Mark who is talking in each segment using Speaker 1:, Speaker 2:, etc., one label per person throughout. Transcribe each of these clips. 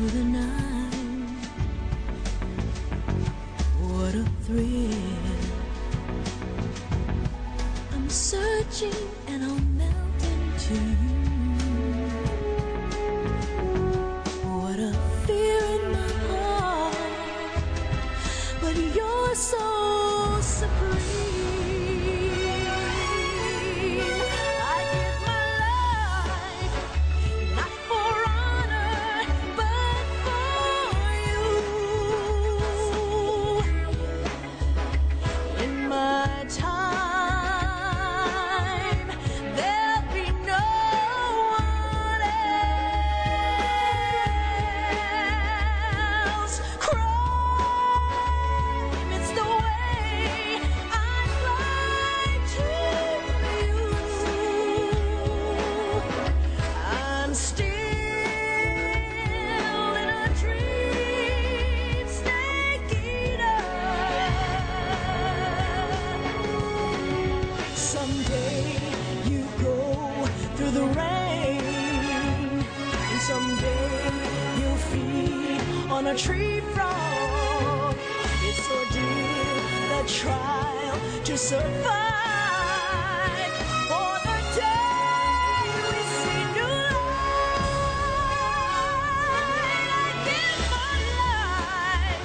Speaker 1: through the night. What a thrill. I'm searching and I'll melt into you. What a fear in my heart, but you're so supreme. I give my life, not for honor, but for you. In my time, there'll be no one else. Crime, it's the way I fly to you. I'm still in a dream, snake eater. Someday you go through the rain, and someday you'll feed on a tree frog. It's ordeal, the trial to survive. For the day we see new light, I give my life,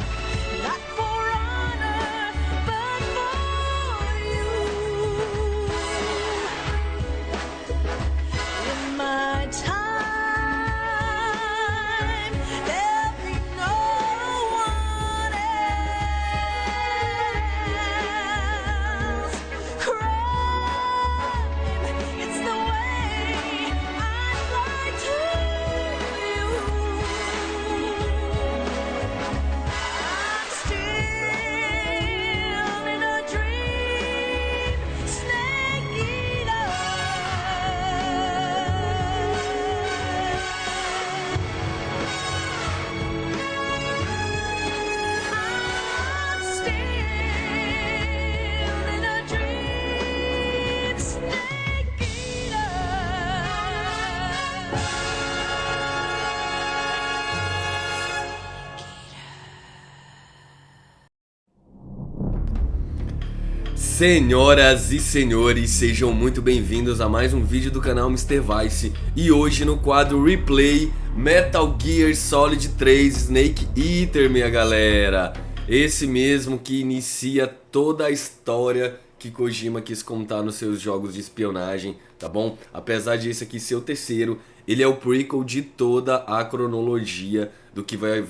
Speaker 1: not for honor, but for you. In my time, there'll be no one else. Crime, it's the way I fly to you. I'm still in a dream, snake eater. I'm still in a dream, snake eater.
Speaker 2: Senhoras e senhores, sejam muito bem-vindos a mais um vídeo do canal Mr.Vice. E hoje no quadro Replay, Metal Gear Solid 3 Snake Eater, minha galera. Esse mesmo que inicia toda a história que Kojima quis contar nos seus jogos de espionagem, tá bom? Apesar de esse aqui ser o terceiro, ele é o prequel de toda a cronologia do que vai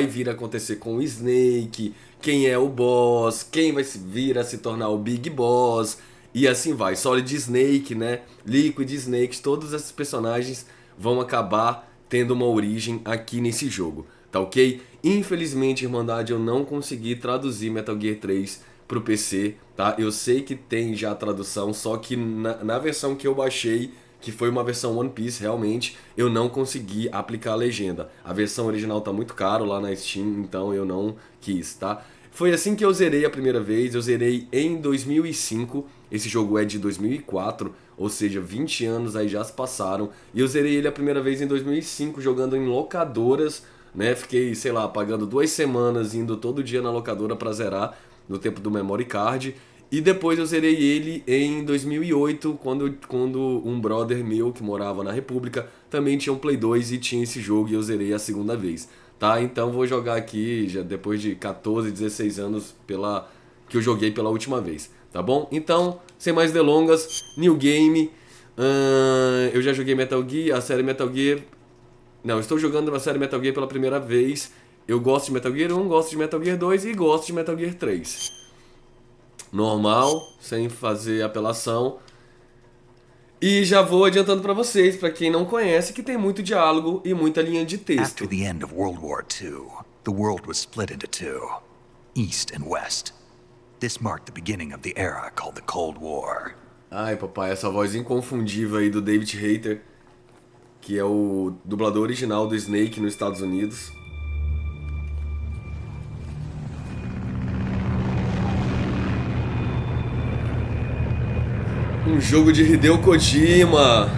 Speaker 2: vir a acontecer com o Snake, quem é o boss, quem vai vir a se tornar o Big Boss, e assim vai. Solid Snake, né? Liquid Snake, todos esses personagens vão acabar tendo uma origem aqui nesse jogo, tá ok? Infelizmente, Irmandade, eu não consegui traduzir Metal Gear 3 pro PC, tá? Eu sei que tem já a tradução, só que na versão que eu baixei, que foi uma versão One Piece, realmente, eu não consegui aplicar a legenda. A versão original tá muito caro lá na Steam, então eu não quis, tá? Foi assim que eu zerei a primeira vez, eu zerei em 2005, esse jogo é de 2004, ou seja, 20 anos aí já se passaram, e eu zerei ele a primeira vez em 2005, jogando em locadoras, né? Fiquei, sei lá, pagando 2 semanas, indo todo dia na locadora pra zerar, no tempo do memory card. E depois eu zerei ele em 2008, quando um brother meu que morava na República também tinha um Play 2 e tinha esse jogo, e eu zerei a segunda vez, tá? Então vou jogar aqui já depois de 14, 16 anos que eu joguei pela última vez, tá bom? Então, sem mais delongas, New Game. Eu já joguei Metal Gear, a série Metal Gear. Não, estou jogando a série Metal Gear pela primeira vez. Eu gosto de Metal Gear 1, gosto de Metal Gear 2 e gosto de Metal Gear 3. Normal, sem fazer apelação. E já vou adiantando pra vocês, pra quem não conhece, que tem muito diálogo e muita linha de texto.
Speaker 3: After the end of World War II, the world was split into two, East and West. This marked the beginning of the era called the Cold War.
Speaker 2: Ai, papai, essa voz inconfundível aí do David Hayter, que é o dublador original do Snake nos Estados Unidos. Um jogo de Hideo Kojima.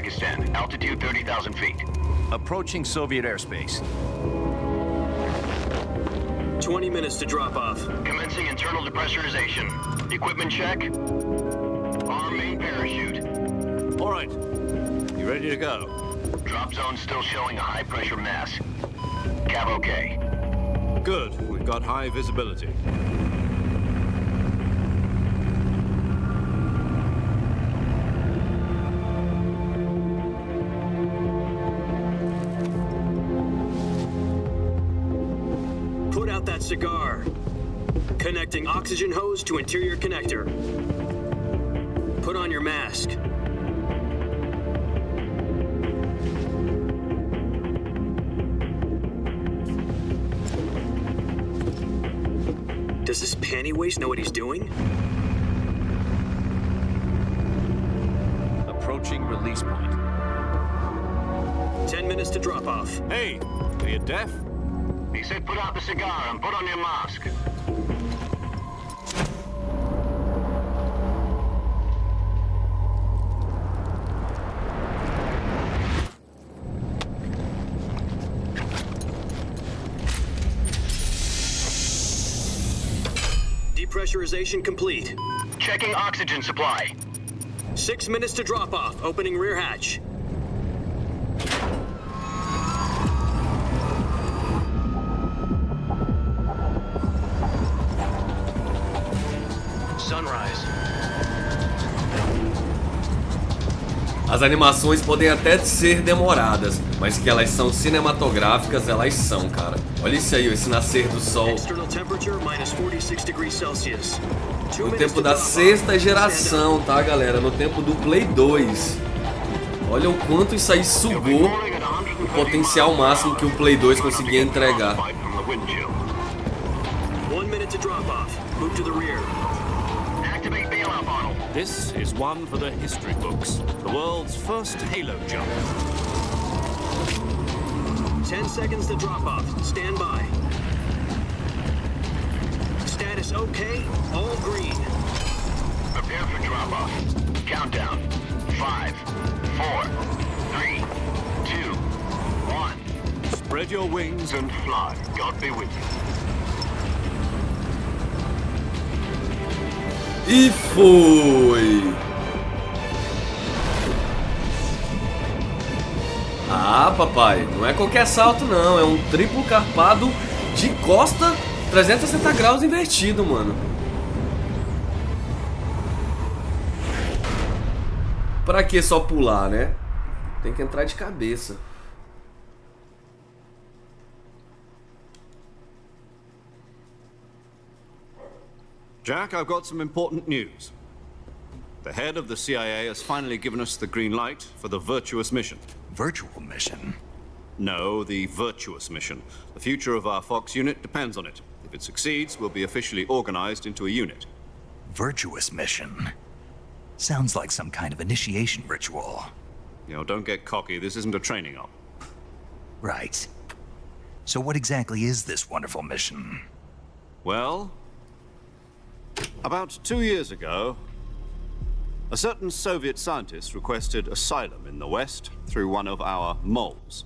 Speaker 4: Pakistan. Altitude 30,000 feet.
Speaker 5: Approaching Soviet airspace.
Speaker 6: 20 minutes to drop off.
Speaker 4: Commencing internal depressurization. Equipment check. Arm main parachute.
Speaker 5: All right. You ready to go?
Speaker 4: Drop zone still showing a high pressure mass. Cav okay.
Speaker 5: Good. We've got high visibility.
Speaker 6: Put out that cigar. Connecting oxygen hose to interior connector. Put on your mask. Does this panty waste know what he's doing?
Speaker 5: Approaching release point.
Speaker 6: 10 minutes to drop off.
Speaker 5: Hey, are you deaf?
Speaker 4: He said put out the cigar and put on your mask.
Speaker 6: Depressurization complete.
Speaker 4: Checking oxygen supply.
Speaker 6: 6 minutes to drop off. Opening rear hatch.
Speaker 4: Sunrise.
Speaker 2: As animações podem até ser demoradas, mas que elas são cinematográficas, elas são, cara. Olha isso aí, esse nascer do sol.
Speaker 6: External temperature -46 degrees Celsius.
Speaker 2: No tempo da sexta geração, tá, galera? No tempo do Play 2. Olha o quanto isso aí sugou o potencial máximo que o Play 2 conseguia entregar.
Speaker 6: 1 minute to drop off. Move to the rear.
Speaker 4: Activate bailout bottle.
Speaker 5: This is one for the history books. The world's first halo jump.
Speaker 6: 10 seconds to drop off. Stand by. Status okay. All green.
Speaker 4: Prepare for drop off. Countdown. 5, 4, 3, 2, 1.
Speaker 5: Spread your wings
Speaker 4: And fly. God be with you.
Speaker 2: E foi! Ah, papai, não é qualquer salto não, é um triplo carpado de costa 360 graus invertido, mano. Pra que só pular, né? Tem que entrar de cabeça.
Speaker 5: Jack, I've got some important news. The head of the CIA has finally given us the green light for the virtuous mission.
Speaker 3: Virtual mission?
Speaker 5: No, the virtuous mission. The future of our Fox unit depends on it. If it succeeds, we'll be officially organized into a unit.
Speaker 3: Virtuous mission? Sounds like some kind of initiation ritual.
Speaker 5: You know, don't get cocky. This isn't a training op.
Speaker 3: Right. So what exactly is this wonderful mission?
Speaker 5: Well, about 2 years ago, a certain Soviet scientist requested asylum in the West through one of our moles.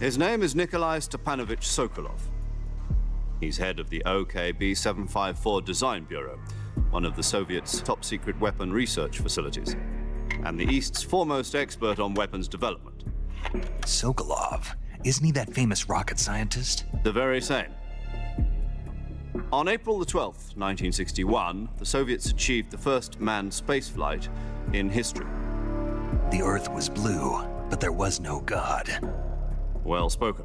Speaker 5: His name is Nikolai Stepanovich Sokolov. He's head of the OKB-754 Design Bureau, one of the Soviets' top-secret weapon research facilities, and the East's foremost expert on weapons development.
Speaker 3: Sokolov? Isn't he that famous rocket scientist?
Speaker 5: The very same. On April the 12th, 1961, the Soviets achieved the first manned spaceflight in history.
Speaker 3: The Earth was blue, but there was no God.
Speaker 5: Well spoken.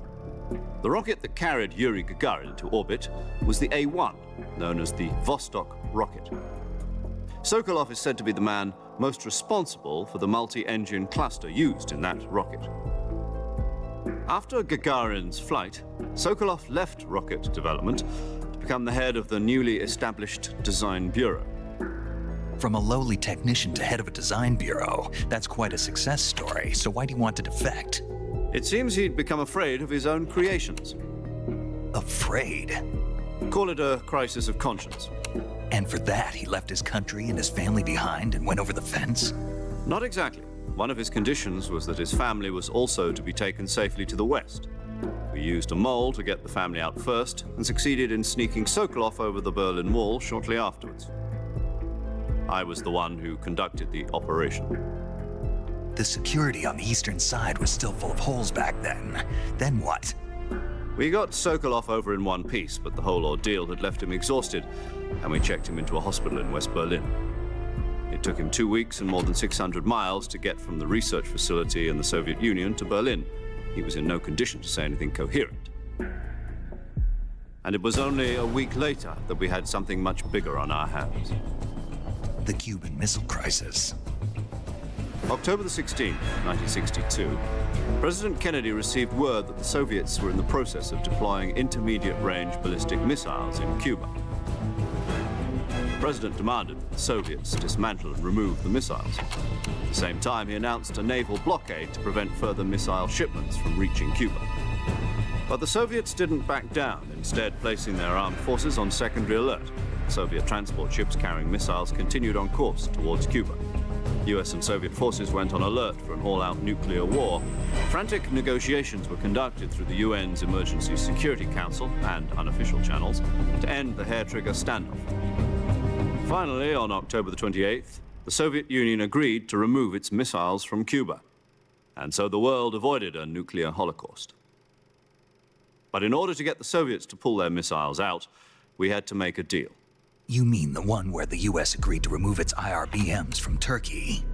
Speaker 5: The rocket that carried Yuri Gagarin into orbit was the A-1, known as the Vostok rocket. Sokolov is said to be the man most responsible for the multi-engine cluster used in that rocket. After Gagarin's flight, Sokolov left rocket development to become the head of the newly established Design Bureau.
Speaker 3: From a lowly technician to head of a design bureau, that's quite a success story, so why do you want to defect?
Speaker 5: It seems he'd become afraid of his own creations.
Speaker 3: Afraid?
Speaker 5: Call it a crisis of conscience.
Speaker 3: And for that, he left his country and his family behind and went over the fence?
Speaker 5: Not exactly. One of his conditions was that his family was also to be taken safely to the west. We used a mole to get the family out first and succeeded in sneaking Sokolov over the Berlin Wall shortly afterwards. I was the one who conducted the operation.
Speaker 3: The security on the eastern side was still full of holes back then. Then what?
Speaker 5: We got Sokolov over in one piece, but the whole ordeal had left him exhausted, and we checked him into a hospital in West Berlin. It took him 2 weeks and more than 600 miles to get from the research facility in the Soviet Union to Berlin. He was in no condition to say anything coherent. And it was only a week later that we had something much bigger on our hands.
Speaker 3: The Cuban Missile Crisis.
Speaker 5: October the 16th, 1962, President Kennedy received word that the Soviets were in the process of deploying intermediate-range ballistic missiles in Cuba. The President demanded that the Soviets dismantle and remove the missiles. At the same time, he announced a naval blockade to prevent further missile shipments from reaching Cuba. But the Soviets didn't back down, instead placing their armed forces on secondary alert. Soviet transport ships carrying missiles continued on course towards Cuba. US and Soviet forces went on alert for an all-out nuclear war. Frantic negotiations were conducted through the UN's Emergency Security Council and unofficial channels to end the hair-trigger standoff. Finally, on October the 28th, the Soviet Union agreed to remove its missiles from Cuba. And so the world avoided a nuclear holocaust. But in order to get the Soviets to pull their missiles out, we had to make a deal.
Speaker 3: You mean the one where the US agreed to remove its IRBMs from Turkey?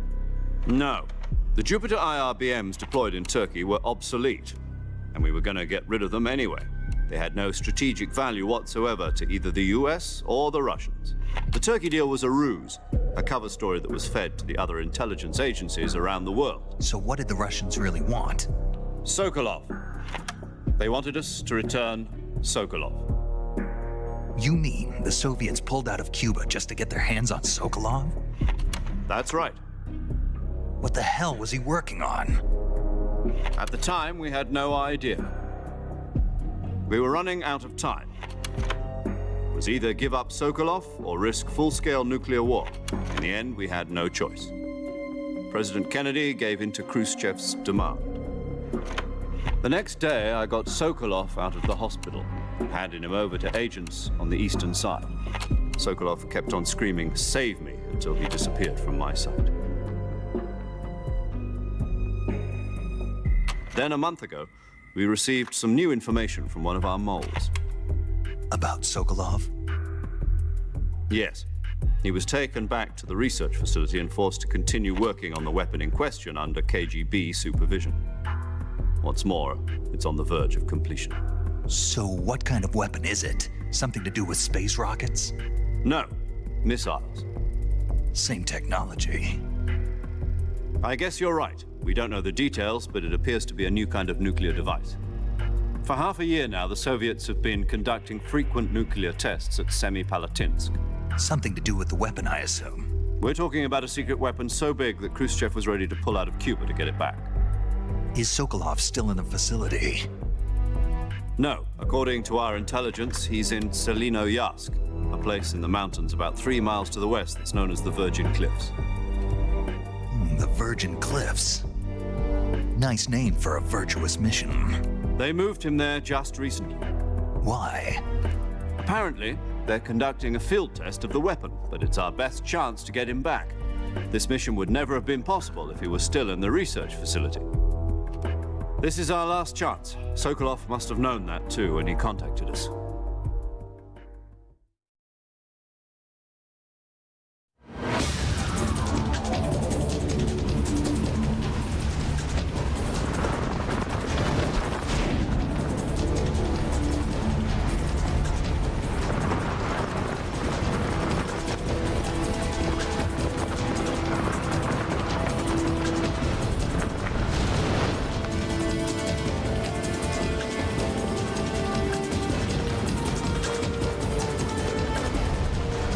Speaker 5: No. The Jupiter IRBMs deployed in Turkey were obsolete, and we were going to get rid of them anyway. They had no strategic value whatsoever to either the US or the Russians. The Turkey deal was a ruse, a cover story that was fed to the other intelligence agencies around the world.
Speaker 3: So what did the Russians really want?
Speaker 5: Sokolov. They wanted us to return Sokolov.
Speaker 3: You mean the Soviets pulled out of Cuba just to get their hands on Sokolov?
Speaker 5: That's right.
Speaker 3: What the hell was he working on?
Speaker 5: At the time, we had no idea. We were running out of time. It was either give up Sokolov or risk full-scale nuclear war. In the end, we had no choice. President Kennedy gave in to Khrushchev's demand. The next day, I got Sokolov out of the hospital, handing him over to agents on the eastern side. Sokolov kept on screaming, "Save me," until he disappeared from my sight. Then a month ago, we received some new information from one of our moles.
Speaker 3: About Sokolov?
Speaker 5: Yes. He was taken back to the research facility and forced to continue working on the weapon in question under KGB supervision. What's more, it's on the verge of completion.
Speaker 3: So what kind of weapon is it? Something to do with space rockets?
Speaker 5: No, missiles.
Speaker 3: Same technology.
Speaker 5: I guess you're right. We don't know the details, but it appears to be a new kind of nuclear device. For half a year now, the Soviets have been conducting frequent nuclear tests at Semipalatinsk.
Speaker 3: Something to do with the weapon, I assume.
Speaker 5: We're talking about a secret weapon so big that Khrushchev was ready to pull out of Cuba to get it back.
Speaker 3: Is Sokolov still in the facility?
Speaker 5: No. According to our intelligence, he's in Selinoyarsk, a place in the mountains about 3 miles to the west that's known as the Virgin Cliffs.
Speaker 3: The Virgin Cliffs. Nice name for a virtuous mission.
Speaker 5: They moved him there just recently.
Speaker 3: Why?
Speaker 5: Apparently, they're conducting a field test of the weapon, but it's our best chance to get him back. This mission would never have been possible if he was still in the research facility. This is our last chance. Sokolov must have known that too when he contacted us.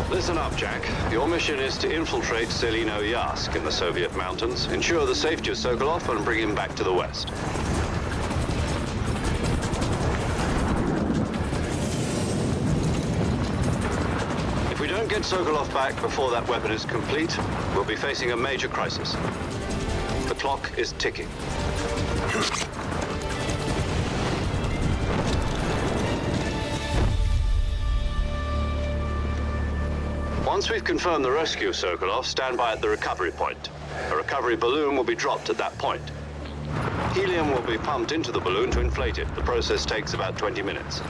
Speaker 5: Listen up, Jack. Your mission is to infiltrate Selinoyarsk in the Soviet mountains, ensure the safety of Sokolov, and bring him back to the west. If we don't get Sokolov back before that weapon is complete, we'll be facing a major crisis. The clock is ticking. Once we've confirmed the rescue, Sokolov, stand by at the recovery point. A recovery balloon will be dropped at that point. Helium will be pumped into the balloon to inflate it. The process takes about 20 minutes.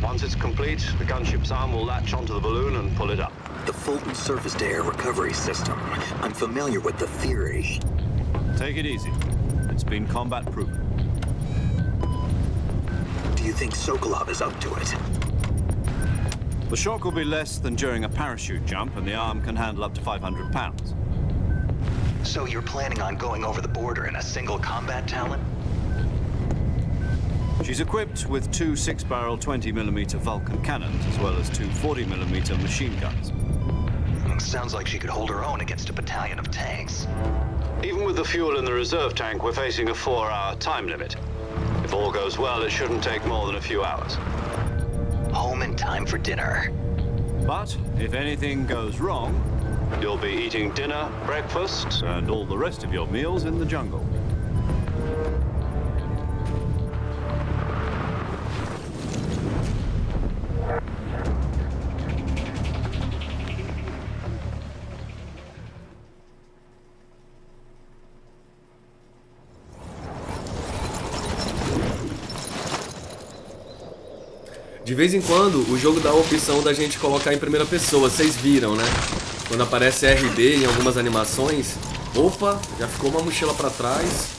Speaker 5: Once it's complete, the gunship's arm will latch onto the balloon and pull it up.
Speaker 7: The Fulton surface-to-air recovery system. I'm familiar with the theory.
Speaker 5: Take it easy. It's been combat-proven.
Speaker 7: Do you think Sokolov is up to it?
Speaker 5: The shock will be less than during a parachute jump, and the arm can handle up to 500 pounds.
Speaker 3: So you're planning on going over the border in a single combat Talon?
Speaker 5: She's equipped with two 6-barrel 20mm Vulcan cannons, as well as two 40mm machine guns.
Speaker 3: Sounds like she could hold her own against a battalion of tanks.
Speaker 5: Even with the fuel in the reserve tank, we're facing a 4-hour time limit. If all goes well, it shouldn't take more than a few hours.
Speaker 3: Home in time for dinner.
Speaker 5: But if anything goes wrong, you'll be eating dinner, breakfast, and all the rest of your meals in the jungle.
Speaker 2: De vez em quando, o jogo dá a opção da gente colocar em primeira pessoa, vocês viram, né? Quando aparece RD em algumas animações, opa, já ficou uma mochila pra trás.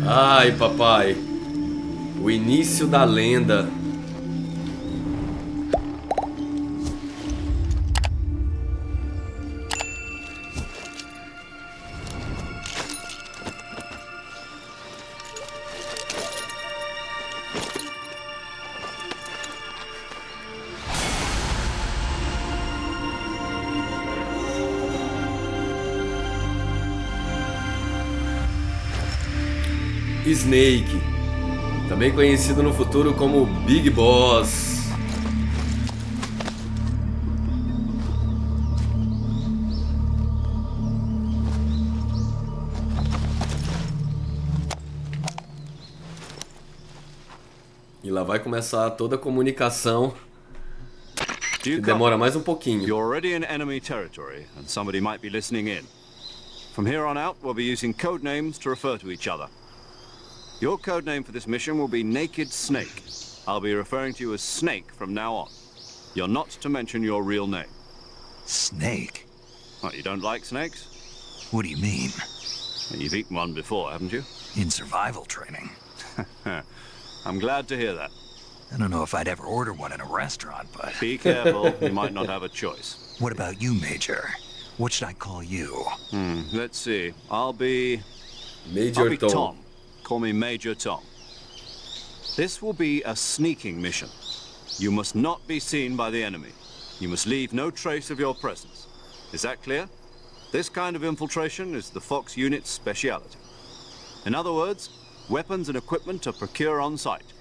Speaker 2: Ai, papai. O início da lenda. Snake, também conhecido no futuro como Big Boss. E lá vai começar toda a comunicação, que demora mais um pouquinho.
Speaker 5: You're already in enemy territory, and somebody might be listening in. From here on out, we'll be using code names to refer to each other. Your code name for this mission will be Naked Snake. I'll be referring to you as Snake from now on. You're not to mention your real name.
Speaker 3: Snake?
Speaker 5: What, you don't like snakes?
Speaker 3: What do you mean?
Speaker 5: You've eaten one before, haven't you?
Speaker 3: In survival training.
Speaker 5: I'm glad to hear that.
Speaker 3: I don't know if I'd ever order one in a restaurant, but...
Speaker 5: Be careful, you might not have a choice.
Speaker 3: What about you, Major? What should I call you?
Speaker 5: Let's see. I'll be
Speaker 2: Major
Speaker 5: Tom. Call me Major Tom. This will be a sneaking mission. You must not be seen by the enemy. You must leave no trace of your presence. Is that clear? This kind of infiltration is the Fox unit's speciality. In other words, weapons and equipment to procure on site.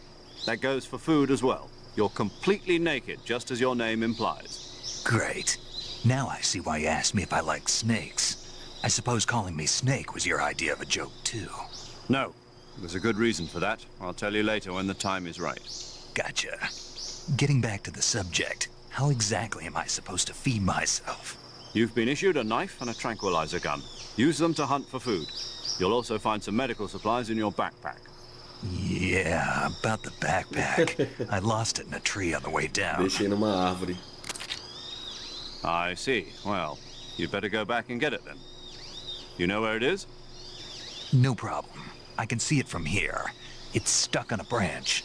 Speaker 5: That goes for food as well. You're completely naked, just as your name implies.
Speaker 3: Great. Now I see why you asked me if I like snakes. I suppose calling me Snake was your idea of a joke, too.
Speaker 5: No. There's a good reason for that. I'll tell you later when the time is right.
Speaker 3: Gotcha. Getting back to the subject, how exactly am I supposed to feed myself?
Speaker 5: You've been issued a knife and a tranquilizer gun. Use them to hunt for food. You'll also find some medical supplies in your backpack.
Speaker 3: Yeah, about the backpack. I lost it in a tree on the way down.
Speaker 2: Deixei numa árvore.
Speaker 5: I see. Well, you'd better go back and get it then. You know where it is?
Speaker 3: No problem. I can see it from here. It's stuck on a branch.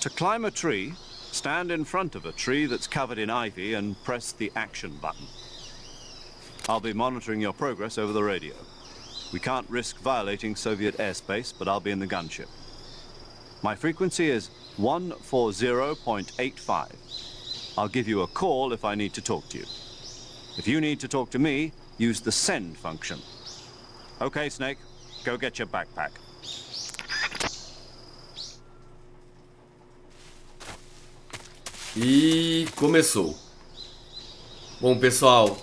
Speaker 5: To climb a tree, stand in front of a tree that's covered in ivy and press the action button. I'll be monitoring your progress over the radio. We can't risk violating Soviet airspace, but I'll be in the gunship. My frequency is 140.85. I'll give you a call if I need to talk to you. If you need to talk to me, use the send function. Okay, Snake, go get your backpack.
Speaker 2: E começou. Bom, pessoal,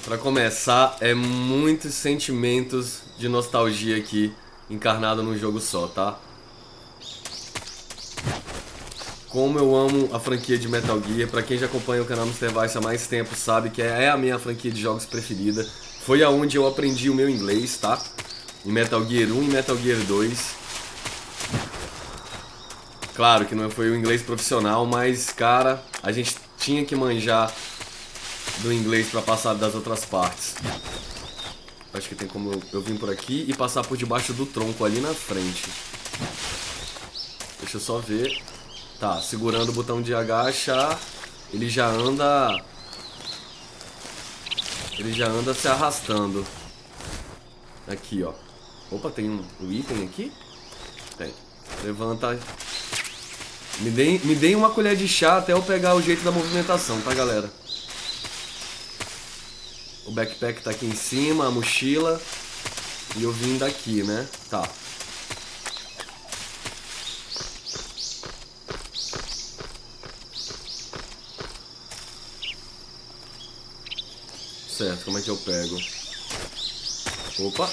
Speaker 2: para começar, é muitos sentimentos de nostalgia aqui encarnado num jogo só, tá? Como eu amo a franquia de Metal Gear. Pra quem já acompanha o canal Mr.Vice há mais tempo sabe que é a minha franquia de jogos preferida. Foi aonde eu aprendi o meu inglês, tá? Em Metal Gear 1 e Metal Gear 2. Claro que não foi o inglês profissional, mas, cara, a gente tinha que manjar do inglês pra passar das outras partes. Acho que tem como eu vir por aqui e passar por debaixo do tronco ali na frente. Deixa eu só ver. Tá, segurando o botão de agachar, ele já anda se arrastando. Aqui, ó. Opa, tem um item aqui? Tem. Levanta. Me deem uma colher de chá até eu pegar o jeito da movimentação, tá, galera? O backpack tá aqui em cima, a mochila. E eu vim daqui, né? Tá. Certo, como é que eu pego? Opa.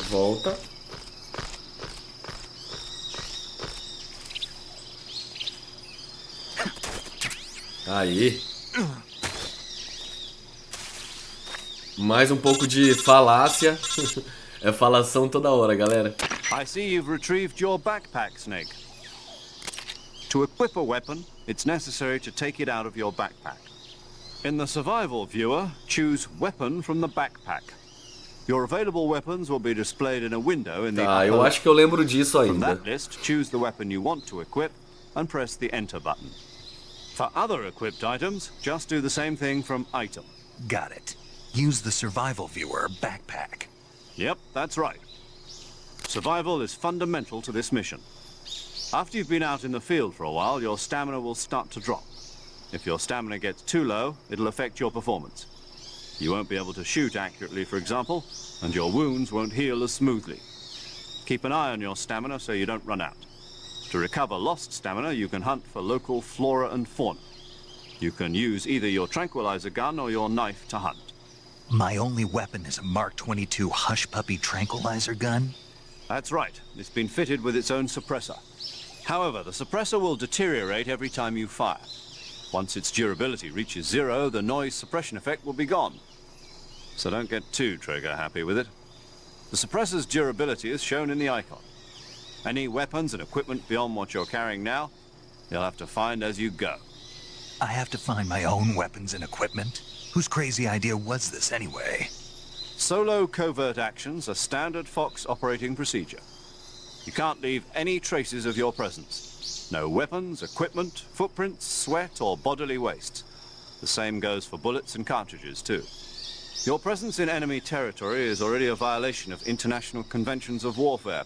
Speaker 2: Volta. Aí. Mais um pouco de falácia. É falação toda hora, galera.
Speaker 5: I see you've retrieved your backpack, Snake. To equip a weapon, it's necessary to take it out of your backpack. In the survival viewer, choose weapon from the backpack. Your available weapons will be displayed in a window in the
Speaker 2: Tá, eu acho que eu lembro disso
Speaker 5: From
Speaker 2: ainda.
Speaker 5: that list, choose the weapon you want to equip and press the enter button. For other equipped items, just do the same thing from item.
Speaker 3: Got it. Use the survival viewer backpack.
Speaker 5: Yep, that's right. Survival is fundamental to this mission. After you've been out in the field for a while, your stamina will start to drop. If your stamina gets too low, it'll affect your performance. You won't be able to shoot accurately, for example, and your wounds won't heal as smoothly. Keep an eye on your stamina so you don't run out. To recover lost stamina, you can hunt for local flora and fauna. You can use either your tranquilizer gun or your knife to hunt.
Speaker 3: My only weapon is a Mark 22 Hush Puppy tranquilizer gun?
Speaker 5: That's right. It's been fitted with its own suppressor. However, the suppressor will deteriorate every time you fire. Once its durability reaches 0, the noise suppression effect will be gone. So don't get too trigger-happy with it. The suppressor's durability is shown in the icon. Any weapons and equipment beyond what you're carrying now, you'll have to find as you go.
Speaker 3: I have to find my own weapons and equipment? Whose crazy idea was this anyway?
Speaker 5: Solo covert actions are standard Fox operating procedure. You can't leave any traces of your presence. No weapons, equipment, footprints, sweat, or bodily waste. The same goes for bullets and cartridges, too. Your presence in enemy territory is already a violation of international conventions of warfare.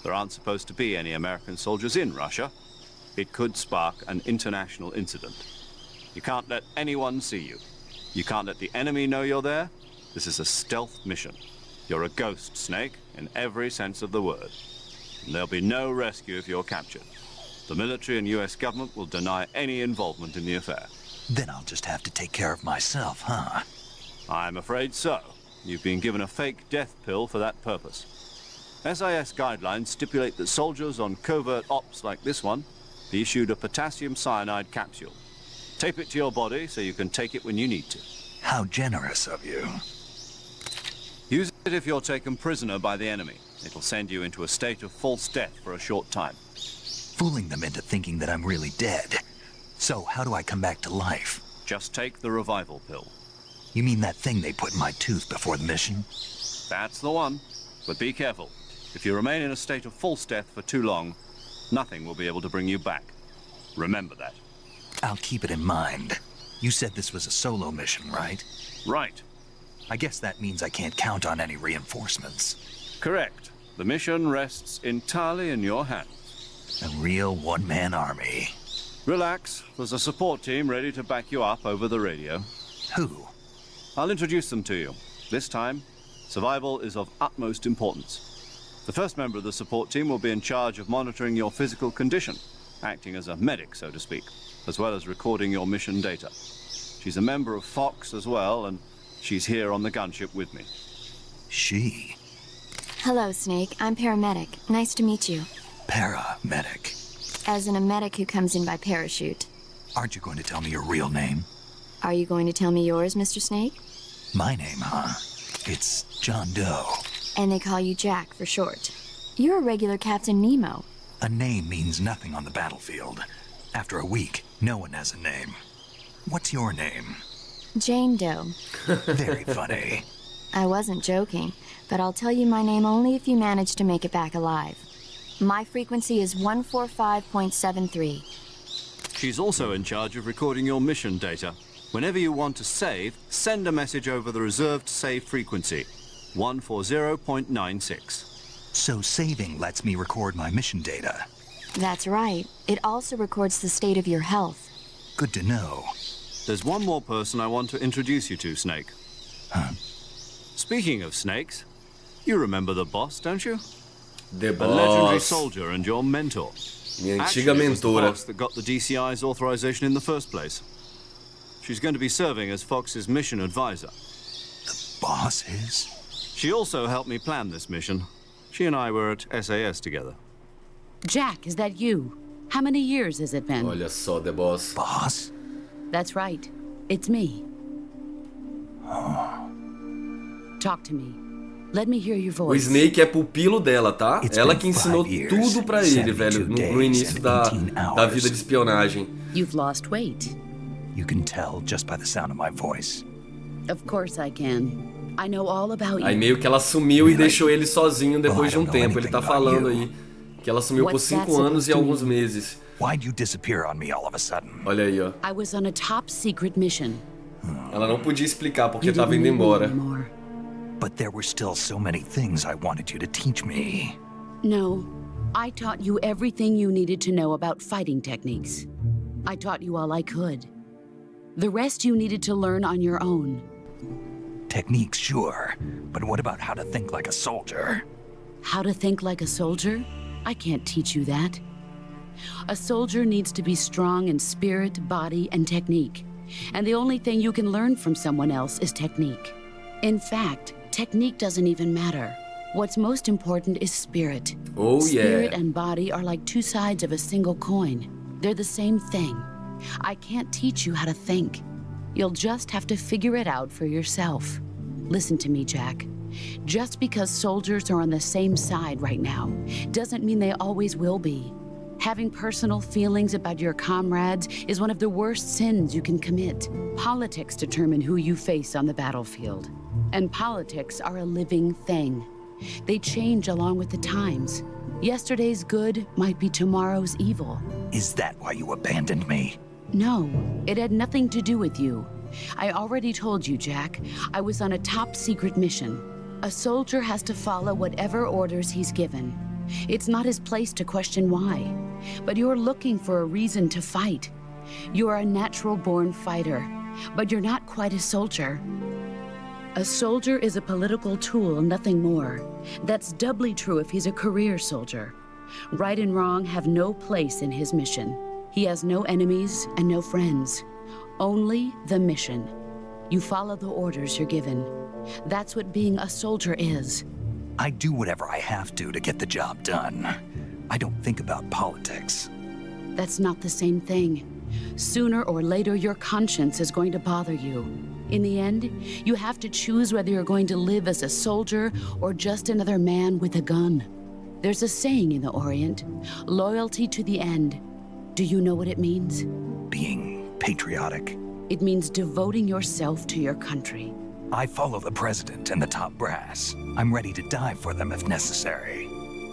Speaker 5: There aren't supposed to be any American soldiers in Russia. It could spark an international incident. You can't let anyone see you. You can't let the enemy know you're there. This is a stealth mission. You're a ghost, Snake, in every sense of the word. And there'll be no rescue if you're captured. The military and US government will deny any involvement in the affair.
Speaker 3: Then I'll just have to take care of myself, huh?
Speaker 5: I'm afraid so. You've been given a fake death pill for that purpose. SIS guidelines stipulate that soldiers on covert ops like this one be issued a potassium cyanide capsule. Tape it to your body so you can take it when you need to.
Speaker 3: How generous of you.
Speaker 5: Use it if you're taken prisoner by the enemy. It'll send you into a state of false death for a short time.
Speaker 3: Fooling them into thinking that I'm really dead. So, how do I come back to life?
Speaker 5: Just take the revival pill.
Speaker 3: You mean that thing they put in my tooth before the mission?
Speaker 5: That's the one. But be careful. If you remain in a state of false death for too long, nothing will be able to bring you back. Remember that.
Speaker 3: I'll keep it in mind. You said this was a solo mission, right?
Speaker 5: Right.
Speaker 3: I guess that means I can't count on any reinforcements.
Speaker 5: Correct. The mission rests entirely in your hands.
Speaker 3: A real one-man army.
Speaker 5: Relax. There's a support team ready to back you up over the radio.
Speaker 3: Who?
Speaker 5: I'll introduce them to you. This time, survival is of utmost importance. The first member of the support team will be in charge of monitoring your physical condition, acting as a medic, so to speak, as well as recording your mission data. She's a member of Fox as well, and she's here on the gunship with me.
Speaker 3: She?
Speaker 8: Hello, Snake. I'm paramedic. Nice to meet you.
Speaker 3: Paramedic.
Speaker 8: As in a medic who comes in by parachute.
Speaker 3: Aren't you going to tell me your real name?
Speaker 8: Are you going to tell me yours, Mr. Snake?
Speaker 3: My name, huh? It's John Doe.
Speaker 8: And they call you Jack for short. You're a regular Captain Nemo.
Speaker 3: A name means nothing on the battlefield. After a week, no one has a name. What's your name?
Speaker 8: Jane Doe.
Speaker 3: Very funny.
Speaker 8: I wasn't joking, but I'll tell you my name only if you manage to make it back alive. My frequency is 145.73.
Speaker 5: She's also in charge of recording your mission data. Whenever you want to save, send a message over the reserved save frequency, 140.96.
Speaker 3: So saving lets me record my mission data.
Speaker 8: That's right. It also records the state of your health.
Speaker 3: Good to know.
Speaker 5: There's one more person I want to introduce you to, Snake.
Speaker 3: Huh?
Speaker 5: Speaking of snakes, you remember the boss, don't you?
Speaker 2: The
Speaker 5: A legendary
Speaker 2: Boss.
Speaker 5: soldier and your mentor.
Speaker 2: Minha antiga
Speaker 5: Actually, it was the
Speaker 2: mentora.
Speaker 5: boss that got the DCI's authorization in the first place. She's going to be serving as Fox's mission advisor.
Speaker 3: Boss is?
Speaker 5: She also helped me plan this mission. She and I were at SAS together.
Speaker 9: Jack, is that you? How many years has it been?
Speaker 2: Olha só, The Boss.
Speaker 3: Boss?
Speaker 9: That's right. It's me. Talk to me. Let me hear your
Speaker 2: O
Speaker 9: voice.
Speaker 2: Snake é pupilo dela, tá?
Speaker 3: It's
Speaker 2: Ela
Speaker 3: been
Speaker 2: que ensinou
Speaker 3: 5 years,
Speaker 2: tudo pra ele, velho,
Speaker 3: 72
Speaker 2: no início
Speaker 3: days
Speaker 2: da,
Speaker 3: and 18
Speaker 2: da vida de espionagem.
Speaker 9: You've lost weight.
Speaker 3: You can tell just by the sound of my voice.
Speaker 9: Of course I can. I know all about
Speaker 2: Aí
Speaker 9: you.
Speaker 2: meio que ela sumiu e deixou ele sozinho depois de um
Speaker 3: Well, I don't
Speaker 2: tempo.
Speaker 3: know
Speaker 2: Ele tá
Speaker 3: anything about
Speaker 2: falando
Speaker 3: you.
Speaker 2: aí que ela sumiu por
Speaker 9: What's that
Speaker 2: 5 anos e
Speaker 9: supposed to
Speaker 2: alguns
Speaker 9: mean?
Speaker 2: meses.
Speaker 3: Why'd you disappear on me all of a sudden?
Speaker 2: Olha aí, ó.
Speaker 9: I was on a top secret mission.
Speaker 2: Ela não podia explicar porque
Speaker 9: You
Speaker 2: tava
Speaker 9: didn't
Speaker 2: indo
Speaker 9: need me
Speaker 2: embora.
Speaker 9: anymore.
Speaker 3: But there were still so many things I wanted you to teach me.
Speaker 9: No, I taught you everything you needed to know about fighting techniques. I taught you all I could. The rest you needed to learn on your own.
Speaker 3: Techniques, sure. But what about how to think like a soldier?
Speaker 9: How to think like a soldier? I can't teach you that. A soldier needs to be strong in spirit, body, and technique. And the only thing you can learn from someone else is technique. In fact, technique doesn't even matter. What's most important is spirit.
Speaker 2: Oh,
Speaker 9: Spirit
Speaker 2: yeah.
Speaker 9: and body are like two sides of a single coin. They're the same thing. I can't teach you how to think. You'll just have to figure it out for yourself. Listen to me, Jack. Just because soldiers are on the same side right now doesn't mean they always will be. Having personal feelings about your comrades is one of the worst sins you can commit. Politics determine who you face on the battlefield. And politics are a living thing. They change along with the times. Yesterday's good might be tomorrow's evil.
Speaker 3: Is that why you abandoned me?
Speaker 9: No, it had nothing to do with you. I already told you, Jack. I was on a top secret mission. A soldier has to follow whatever orders he's given. It's not his place to question why. But you're looking for a reason to fight. You're a natural-born fighter, but you're not quite a soldier. A soldier is a political tool, nothing more. That's doubly true if he's a career soldier. Right and wrong have no place in his mission. He has no enemies and no friends. Only the mission. You follow the orders you're given. That's what being a soldier is.
Speaker 3: I do whatever I have to get the job done. I don't think about politics.
Speaker 9: That's not the same thing. Sooner or later, your conscience is going to bother you. In the end, you have to choose whether you're going to live as a soldier or just another man with a gun. There's a saying in the Orient, loyalty to the end. Do you know what it means?
Speaker 3: Being patriotic.
Speaker 9: It means devoting yourself to your country.
Speaker 3: I follow the president and the top brass. I'm ready to die for them if necessary.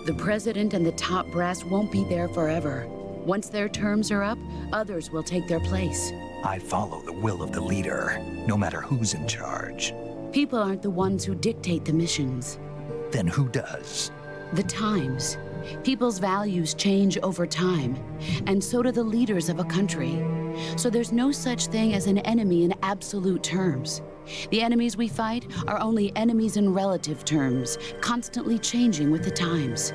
Speaker 9: The president and the top brass won't be there forever. Once their terms are up, others will take their place.
Speaker 3: I follow the will of the leader, no matter who's in charge.
Speaker 9: People aren't the ones who dictate the missions.
Speaker 3: Then who does?
Speaker 9: The times. People's values change over time, and so do the leaders of a country. So there's no such thing as an enemy in absolute terms. The enemies we fight are only enemies in relative terms, constantly changing with the times.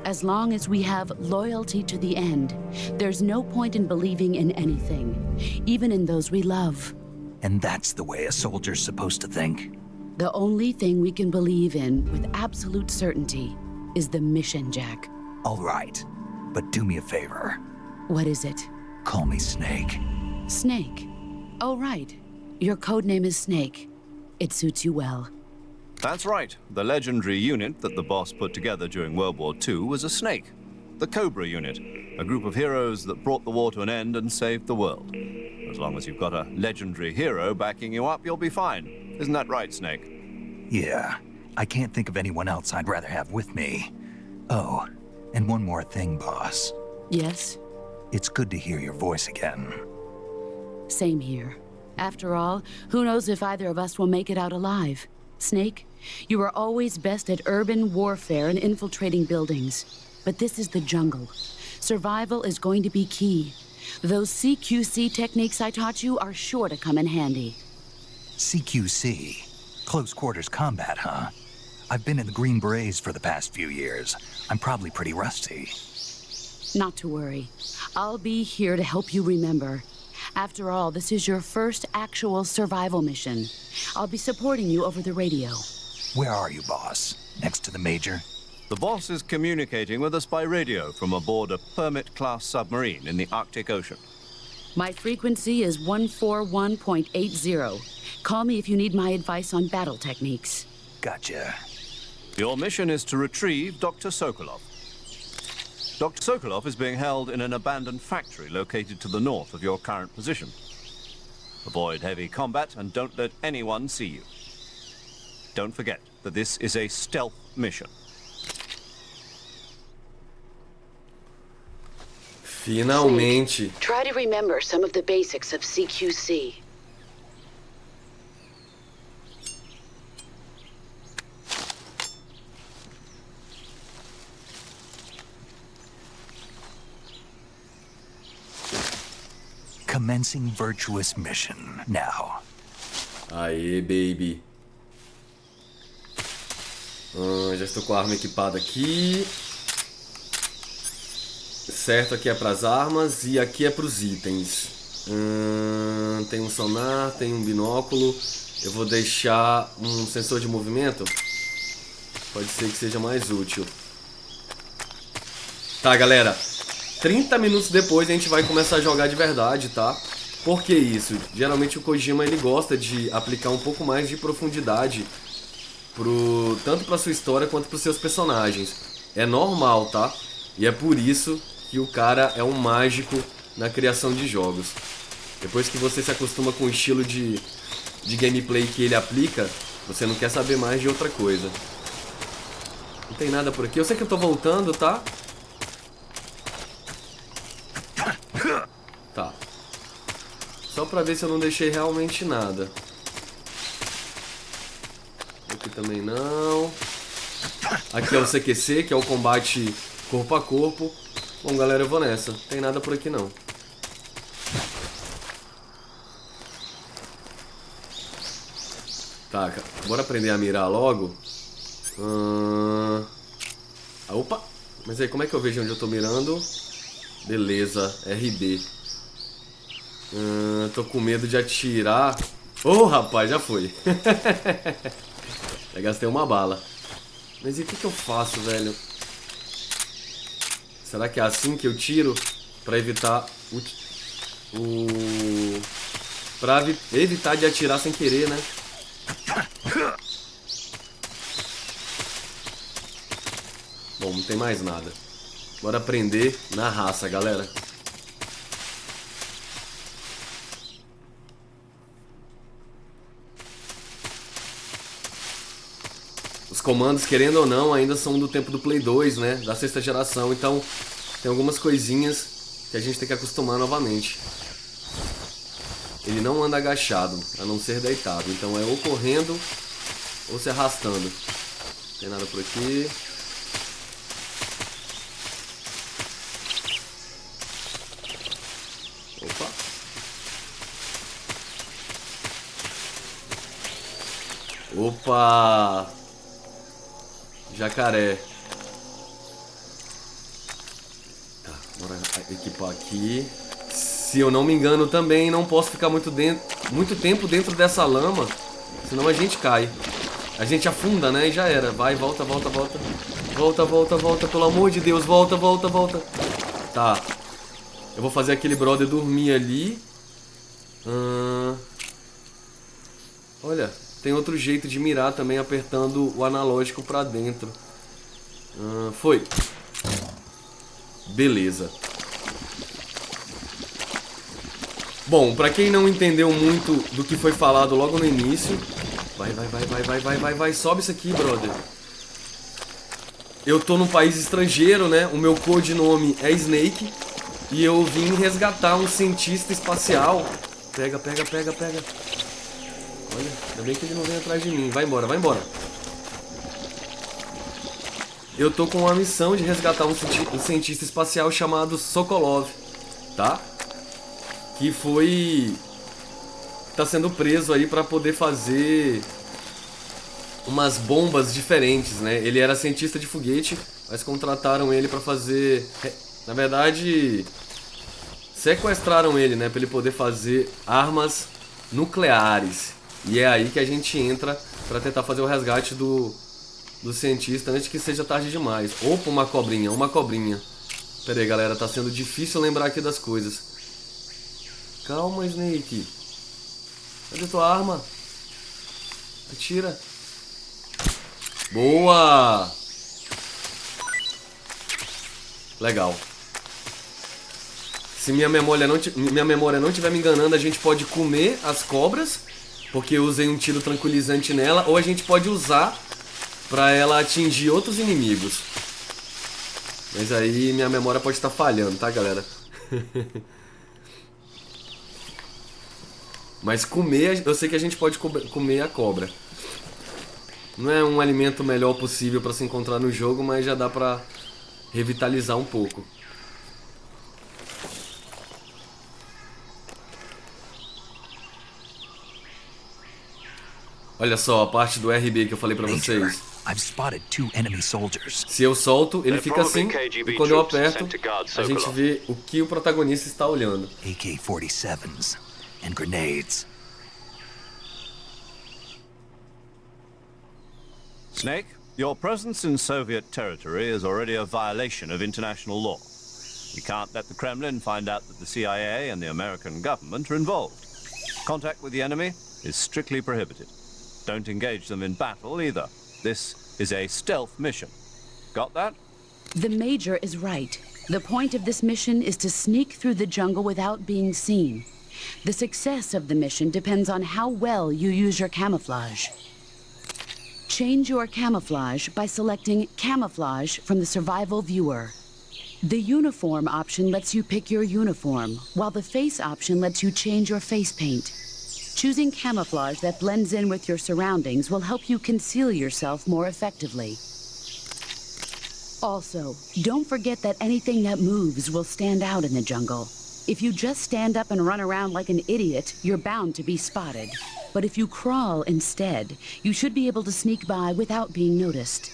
Speaker 9: As long as we have loyalty to the end, there's no point in believing in anything, even in those we love.
Speaker 3: And that's the way a soldier's supposed to think?
Speaker 9: The only thing we can believe in with absolute certainty is the mission, Jack.
Speaker 3: All right, but do me a favor.
Speaker 9: What is it?
Speaker 3: Call me Snake.
Speaker 9: Snake. Oh, right. Your codename is Snake. It suits you well.
Speaker 5: That's right. The legendary unit that the boss put together during World War II was a snake. The Cobra unit, a group of heroes that brought the war to an end and saved the world. As long as you've got a legendary hero backing you up, you'll be fine. Isn't that right, Snake?
Speaker 3: Yeah, I can't think of anyone else I'd rather have with me. Oh, and one more thing, boss.
Speaker 9: Yes?
Speaker 3: It's good to hear your voice again.
Speaker 9: Same here. After all, who knows if either of us will make it out alive? Snake, you are always best at urban warfare and infiltrating buildings. But this is the jungle. Survival is going to be key. Those CQC techniques I taught you are sure to come in handy.
Speaker 3: CQC? Close quarters combat, huh? I've been in the Green Berets for the past few years. I'm probably pretty rusty.
Speaker 9: Not to worry. I'll be here to help you remember. After all, this is your first actual survival mission. I'll be supporting you over the radio.
Speaker 3: Where are you, boss? Next to the Major?
Speaker 5: The boss is communicating with us by radio from aboard a Permit-class submarine in the Arctic Ocean.
Speaker 9: My frequency is 141.80. Call me if you need my advice on battle techniques.
Speaker 3: Gotcha.
Speaker 5: Your mission is to retrieve Dr. Sokolov. Dr. Sokolov is being held in an abandoned factory located to the north of your current position. Avoid heavy combat and don't let anyone see you. Don't forget that this is a stealth mission.
Speaker 2: Finalmente.
Speaker 9: Try to remember some of the basics of CQC.
Speaker 3: Commencing virtuous mission now.
Speaker 2: Aê, baby. Já estou com a arma equipada aqui. Certo, aqui é para as armas e aqui é para os itens. Tem um sonar, tem um binóculo. Eu vou deixar um sensor de movimento. Pode ser que seja mais útil. Tá, galera. 30 minutos depois a gente vai começar a jogar de verdade, tá? Por que isso? Geralmente o Kojima ele gosta de aplicar um pouco mais de profundidade tanto para sua história quanto para os seus personagens. É normal, tá? E é por isso que o cara é um mágico na criação de jogos. Depois que você se acostuma com o estilo de gameplay que ele aplica, você não quer saber mais de outra coisa. Não tem nada por aqui. Eu sei que eu tô voltando, tá? Tá. Só pra ver se eu não deixei realmente nada. Aqui também não. Aqui é o CQC, que é o combate corpo a corpo. Bom, galera, eu vou nessa. Não tem nada por aqui não. Tá, bora aprender a mirar logo. Opa! Mas aí, como é que eu vejo onde eu tô mirando? Beleza, RB. Tô com medo de atirar. Oh, rapaz, já foi. Já gastei uma bala. Mas e o que eu faço, velho? Será que é assim que eu tiro? Pra evitar pra evitar de atirar sem querer, né? Bom, não tem mais nada. Bora aprender na raça, galera. Os comandos, querendo ou não, ainda são do tempo do Play 2, né? Da 6ª geração. Então, tem algumas coisinhas que a gente tem que acostumar novamente. Ele não anda agachado, a não ser deitado. Então é ou correndo ou se arrastando. Não tem nada por aqui. Opa! Jacaré. Tá, bora equipar aqui. Se eu não me engano também não posso ficar muito tempo dentro dessa lama, senão a gente cai. A gente afunda, né? E já era. Vai, volta, volta, volta. Volta, volta, volta. Pelo amor de Deus, volta, volta, volta. Tá. Eu vou fazer aquele brother dormir ali. Olha, tem outro jeito de mirar também, apertando o analógico pra dentro. Foi. Beleza. Bom, pra quem não entendeu muito do que foi falado logo no início... Vai, sobe isso aqui, brother. Eu tô num país estrangeiro, né? O meu codinome é Snake. E eu vim resgatar um cientista espacial. Pega. Olha, ainda bem que ele não vem atrás de mim. Vai embora, vai embora. Eu tô com uma missão de resgatar um cientista espacial chamado Sokolov, tá? Que foi... tá sendo preso aí pra poder fazer umas bombas diferentes, né? Ele era cientista de foguete, mas contrataram ele pra fazer... Na verdade, sequestraram ele, né? Pra ele poder fazer armas nucleares. E é aí que a gente entra pra tentar fazer o resgate do cientista antes que seja tarde demais. Opa, uma cobrinha. Pera aí, galera, tá sendo difícil lembrar aqui das coisas. Calma, Snake. Cadê tua arma? Atira. Boa! Legal. Se minha memória não estiver me enganando, a gente pode comer as cobras, porque eu usei um tiro tranquilizante nela, ou a gente pode usar pra ela atingir outros inimigos. Mas aí minha memória pode estar falhando, tá, galera? Mas comer, eu sei que a gente pode comer a cobra. Não é um alimento melhor possível pra se encontrar no jogo, mas já dá pra revitalizar um pouco. Olha só a parte do RB que eu falei pra vocês. Se eu solto, ele fica assim, e quando eu aperto, a gente vê o que o protagonista está olhando.
Speaker 3: AK-47s and grenades.
Speaker 5: Snake, your presence in Soviet territory is already a violation of international law. We can't let the Kremlin find out that the CIA and the American government are involved. Contact with the enemy is strictly prohibited. Don't engage them in battle either. This is a stealth mission. Got that?
Speaker 9: The Major is right. The point of this mission is to sneak through the jungle without being seen. The success of the mission depends on how well you use your camouflage. Change your camouflage by selecting Camouflage from the Survival Viewer. The Uniform option lets you pick your uniform, while the Face option lets you change your face paint. Choosing camouflage that blends in with your surroundings will help you conceal yourself more effectively. Also, don't forget that anything that moves will stand out in the jungle. If you just stand up and run around like an idiot, you're bound to be spotted. But if you crawl instead, you should be able to sneak by without being noticed.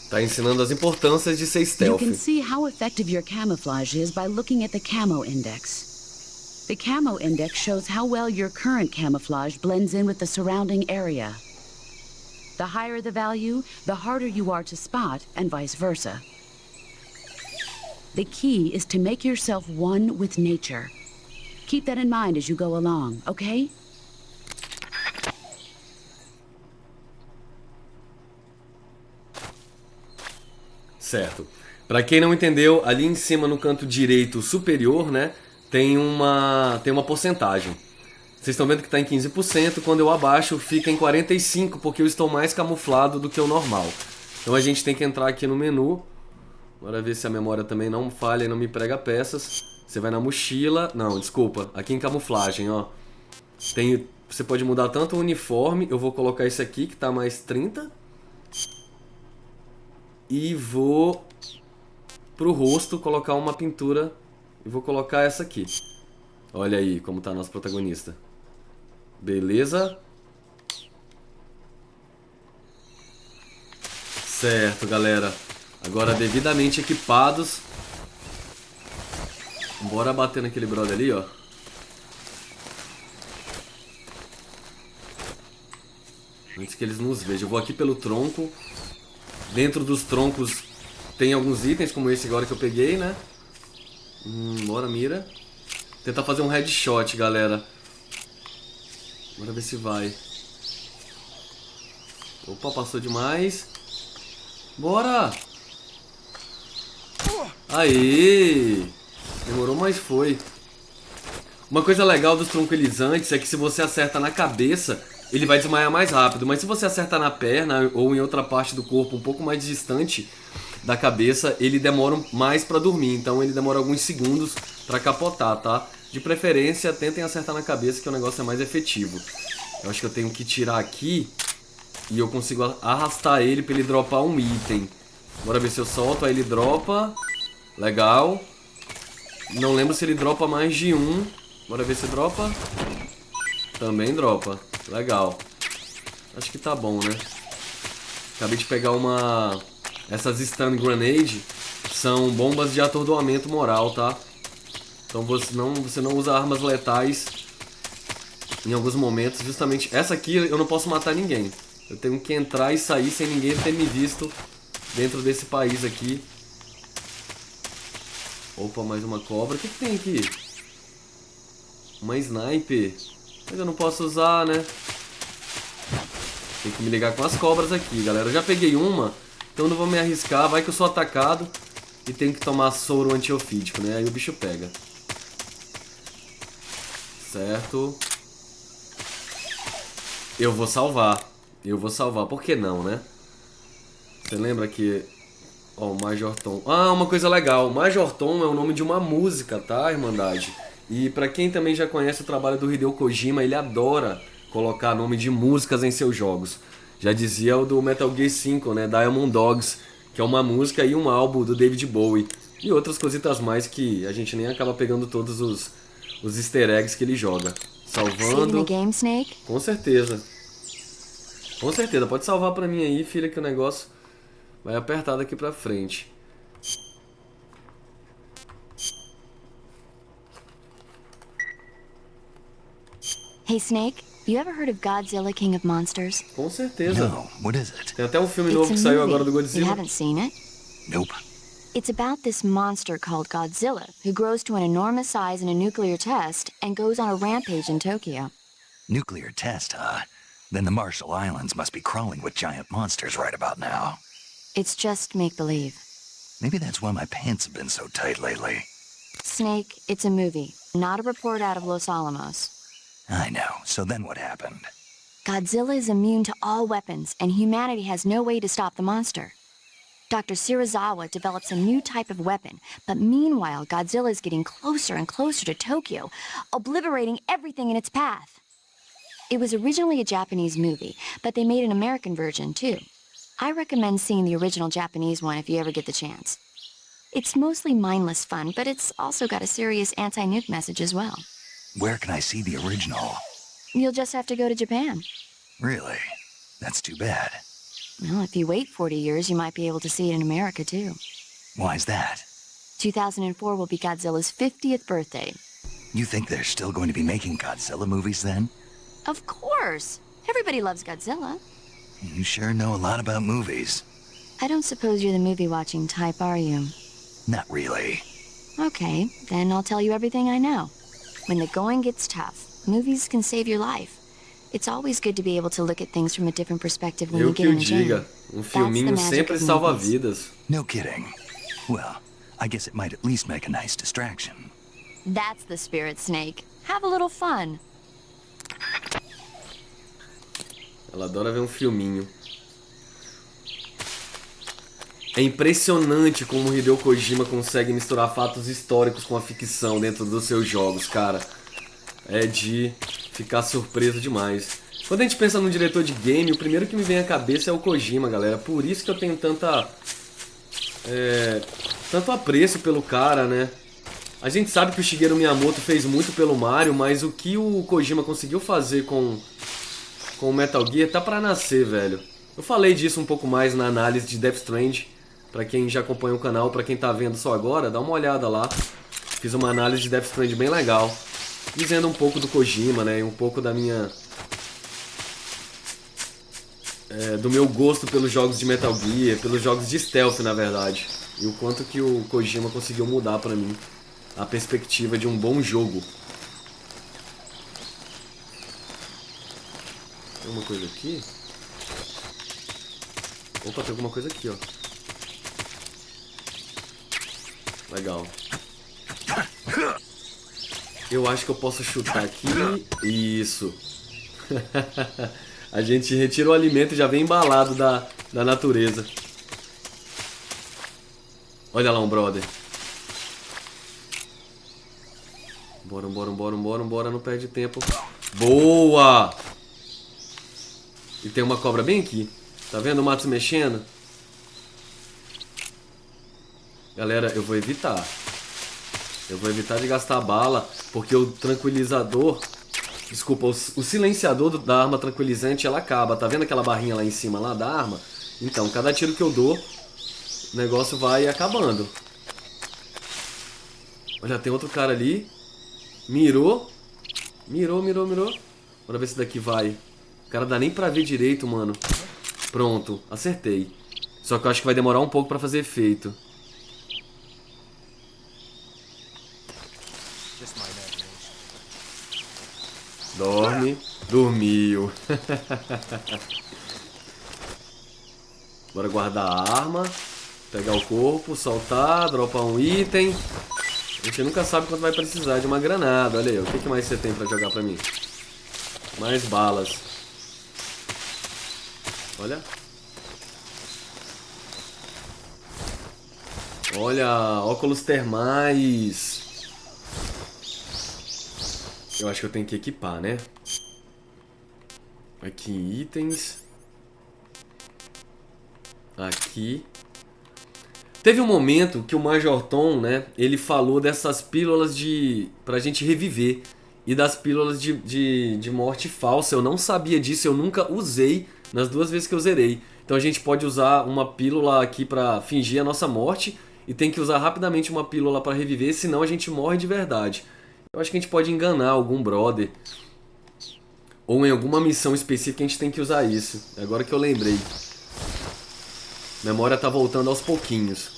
Speaker 2: Tá ensinando as importâncias de ser stealth.
Speaker 9: You can see how effective your camouflage is by looking at the Camo Index. The Camo Index shows how well your current camouflage blends in with the surrounding area. The higher the value, the harder you are to spot, and vice versa. The key is to make yourself one with nature. Keep that in mind as you go along, okay?
Speaker 2: Certo. Pra quem não entendeu, ali em cima no canto direito superior, né, tem uma porcentagem. Vocês estão vendo que está em 15%, quando eu abaixo fica em 45%, porque eu estou mais camuflado do que o normal. Então a gente tem que entrar aqui no menu. Bora ver se a memória também não falha e não me prega peças. Você vai na mochila, não, desculpa, aqui em camuflagem, ó. Você pode mudar tanto o uniforme, eu vou colocar esse aqui que está mais 30%. E vou pro rosto colocar uma pintura. E vou colocar essa aqui. Olha aí como tá nosso protagonista. Beleza? Certo, galera. Agora devidamente equipados. Bora bater naquele brother ali, ó. Antes que eles nos vejam. Eu vou aqui pelo tronco. Dentro dos troncos tem alguns itens, como esse agora que eu peguei, né? Bora, mira. Tentar fazer um headshot, galera. Bora ver se vai. Opa, passou demais. Bora! Aê! Demorou, mas foi. Uma coisa legal dos tranquilizantes é que se você acerta na cabeça, ele vai desmaiar mais rápido. Mas se você acerta na perna ou em outra parte do corpo um pouco mais distante da cabeça, ele demora mais pra dormir. Então ele demora alguns segundos pra capotar, tá? De preferência, tentem acertar na cabeça que o negócio é mais efetivo. Eu acho que eu tenho que tirar aqui e eu consigo arrastar ele pra ele dropar um item. Bora ver se eu solto, aí ele dropa. Legal. Não lembro se ele dropa mais de um. Bora ver se dropa. Também dropa. Legal. Acho que tá bom, né? Acabei de pegar uma... Essas stun grenade são bombas de atordoamento moral, tá? Então você não usa armas letais em alguns momentos. Justamente essa aqui eu não posso matar ninguém. Eu tenho que entrar e sair sem ninguém ter me visto dentro desse país aqui. Opa, mais uma cobra. O que tem aqui? Uma sniper. Mas eu não posso usar, né? Tem que me ligar com as cobras aqui, galera. Eu já peguei uma, então não vou me arriscar. Vai que eu sou atacado e tenho que tomar soro antiofídico, né? Aí o bicho pega. Certo. Eu vou salvar. Eu vou salvar. Por que não, né? Você lembra que... Ó, o Major Tom. Ah, uma coisa legal. Major Tom é o nome de uma música, tá, Irmandade? E pra quem também já conhece o trabalho do Hideo Kojima, ele adora colocar nome de músicas em seus jogos. Já dizia o do Metal Gear 5, né? Diamond Dogs, que é uma música e um álbum do David Bowie. E outras cositas mais que a gente nem acaba pegando todos os easter eggs que ele joga. Salvando.
Speaker 8: Game, Snake?
Speaker 2: Com certeza. Com certeza. Pode salvar pra mim aí, filha, que o negócio vai apertar daqui pra frente.
Speaker 8: Hey, Snake, you ever heard of Godzilla, King of Monsters?
Speaker 2: Com certeza.
Speaker 3: No, what is it?
Speaker 2: Tem até um filme novo que saiu agora do
Speaker 8: You
Speaker 2: Godzilla.
Speaker 8: haven't seen it?
Speaker 3: Nope.
Speaker 8: It's about this monster called Godzilla, who grows to an enormous size in a nuclear test and goes on a rampage in Tokyo.
Speaker 3: Nuclear test, huh? Then the Marshall Islands must be crawling with giant monsters right about now.
Speaker 8: It's just make-believe.
Speaker 3: Maybe that's why my pants have been so tight lately.
Speaker 8: Snake, it's a movie, not a report out of Los Alamos.
Speaker 3: I know. So then what happened?
Speaker 8: Godzilla is immune to all weapons, and humanity has no way to stop the monster. Dr. Shirazawa develops a new type of weapon, but meanwhile, Godzilla is getting closer and closer to Tokyo, obliterating everything in its path. It was originally a Japanese movie, but they made an American version, too. I recommend seeing the original Japanese one if you ever get the chance. It's mostly mindless fun, but it's also got a serious anti-nuke message as well.
Speaker 3: Where can I see the original?
Speaker 8: You'll just have to go to Japan.
Speaker 3: Really? That's too bad.
Speaker 8: Well, if you wait 40 years, you might be able to see it in America, too.
Speaker 3: Why's that?
Speaker 8: 2004 will be Godzilla's 50th birthday.
Speaker 3: You think they're still going to be making Godzilla movies then?
Speaker 8: Of course! Everybody loves Godzilla.
Speaker 3: You sure know a lot about movies.
Speaker 8: I don't suppose you're the movie-watching type, are you?
Speaker 3: Not really.
Speaker 8: Okay, then I'll tell you everything I know. When the going gets tough, movies can save your life. It's always good to be able to look at things from a different perspective when you get in a jam.
Speaker 2: Filminho sempre salva vidas.
Speaker 3: No kidding. Well, I guess it might at least make a nice distraction.
Speaker 8: That's the spirit, Snake. Have a little fun.
Speaker 2: Ela adora ver filminho. É impressionante como o Hideo Kojima consegue misturar fatos históricos com a ficção dentro dos seus jogos, cara. É de ficar surpreso demais. Quando a gente pensa num diretor de game, o primeiro que me vem à cabeça é o Kojima, galera. Por isso que eu tenho tanto apreço pelo cara, né? A gente sabe que o Shigeru Miyamoto fez muito pelo Mario, mas o que o Kojima conseguiu fazer com o Metal Gear tá pra nascer, velho. Eu falei disso um pouco mais na análise de Death Stranding. Pra quem já acompanha o canal, pra quem tá vendo só agora, dá uma olhada lá. Fiz uma análise de Death Stranding bem legal, dizendo um pouco do Kojima, né, e um pouco da minha... do meu gosto pelos jogos de Metal Gear, pelos jogos de stealth, na verdade. E o quanto que o Kojima conseguiu mudar pra mim a perspectiva de um bom jogo. Tem alguma coisa aqui? Opa, tem alguma coisa aqui, ó. Legal. Eu acho que eu posso chutar aqui. Isso. A gente retira o alimento e já vem embalado da natureza. Olha lá um brother. Bora, não perde tempo. Boa! E tem uma cobra bem aqui. Tá vendo o mato se mexendo? Galera, eu vou evitar. Eu vou evitar de gastar bala, porque o tranquilizador... Desculpa, o silenciador da arma tranquilizante, ela acaba. Tá vendo aquela barrinha lá em cima lá da arma? Então, cada tiro que eu dou, o negócio vai acabando. Olha, tem outro cara ali. Mirou. Bora ver se daqui vai. O cara dá nem pra ver direito, mano. Pronto, acertei. Só que eu acho que vai demorar um pouco pra fazer efeito. Dorme. Dormiu. Bora guardar a arma. Pegar o corpo, soltar, dropar um item. A gente nunca sabe quando vai precisar de uma granada. Olha aí, o que mais você tem pra jogar pra mim? Mais balas. Olha. Olha, óculos termais. Eu acho que eu tenho que equipar, né? Aqui, itens. Aqui. Teve um momento que o Major Tom, né? Ele falou dessas pílulas pra gente reviver. E das pílulas de morte falsa. Eu não sabia disso, eu nunca usei nas 2 vezes que eu zerei. Então a gente pode usar uma pílula aqui pra fingir a nossa morte. E tem que usar rapidamente uma pílula pra reviver, senão a gente morre de verdade. Eu acho que a gente pode enganar algum brother. Ou em alguma missão específica a gente tem que usar isso. Agora que eu lembrei. Memória tá voltando aos pouquinhos.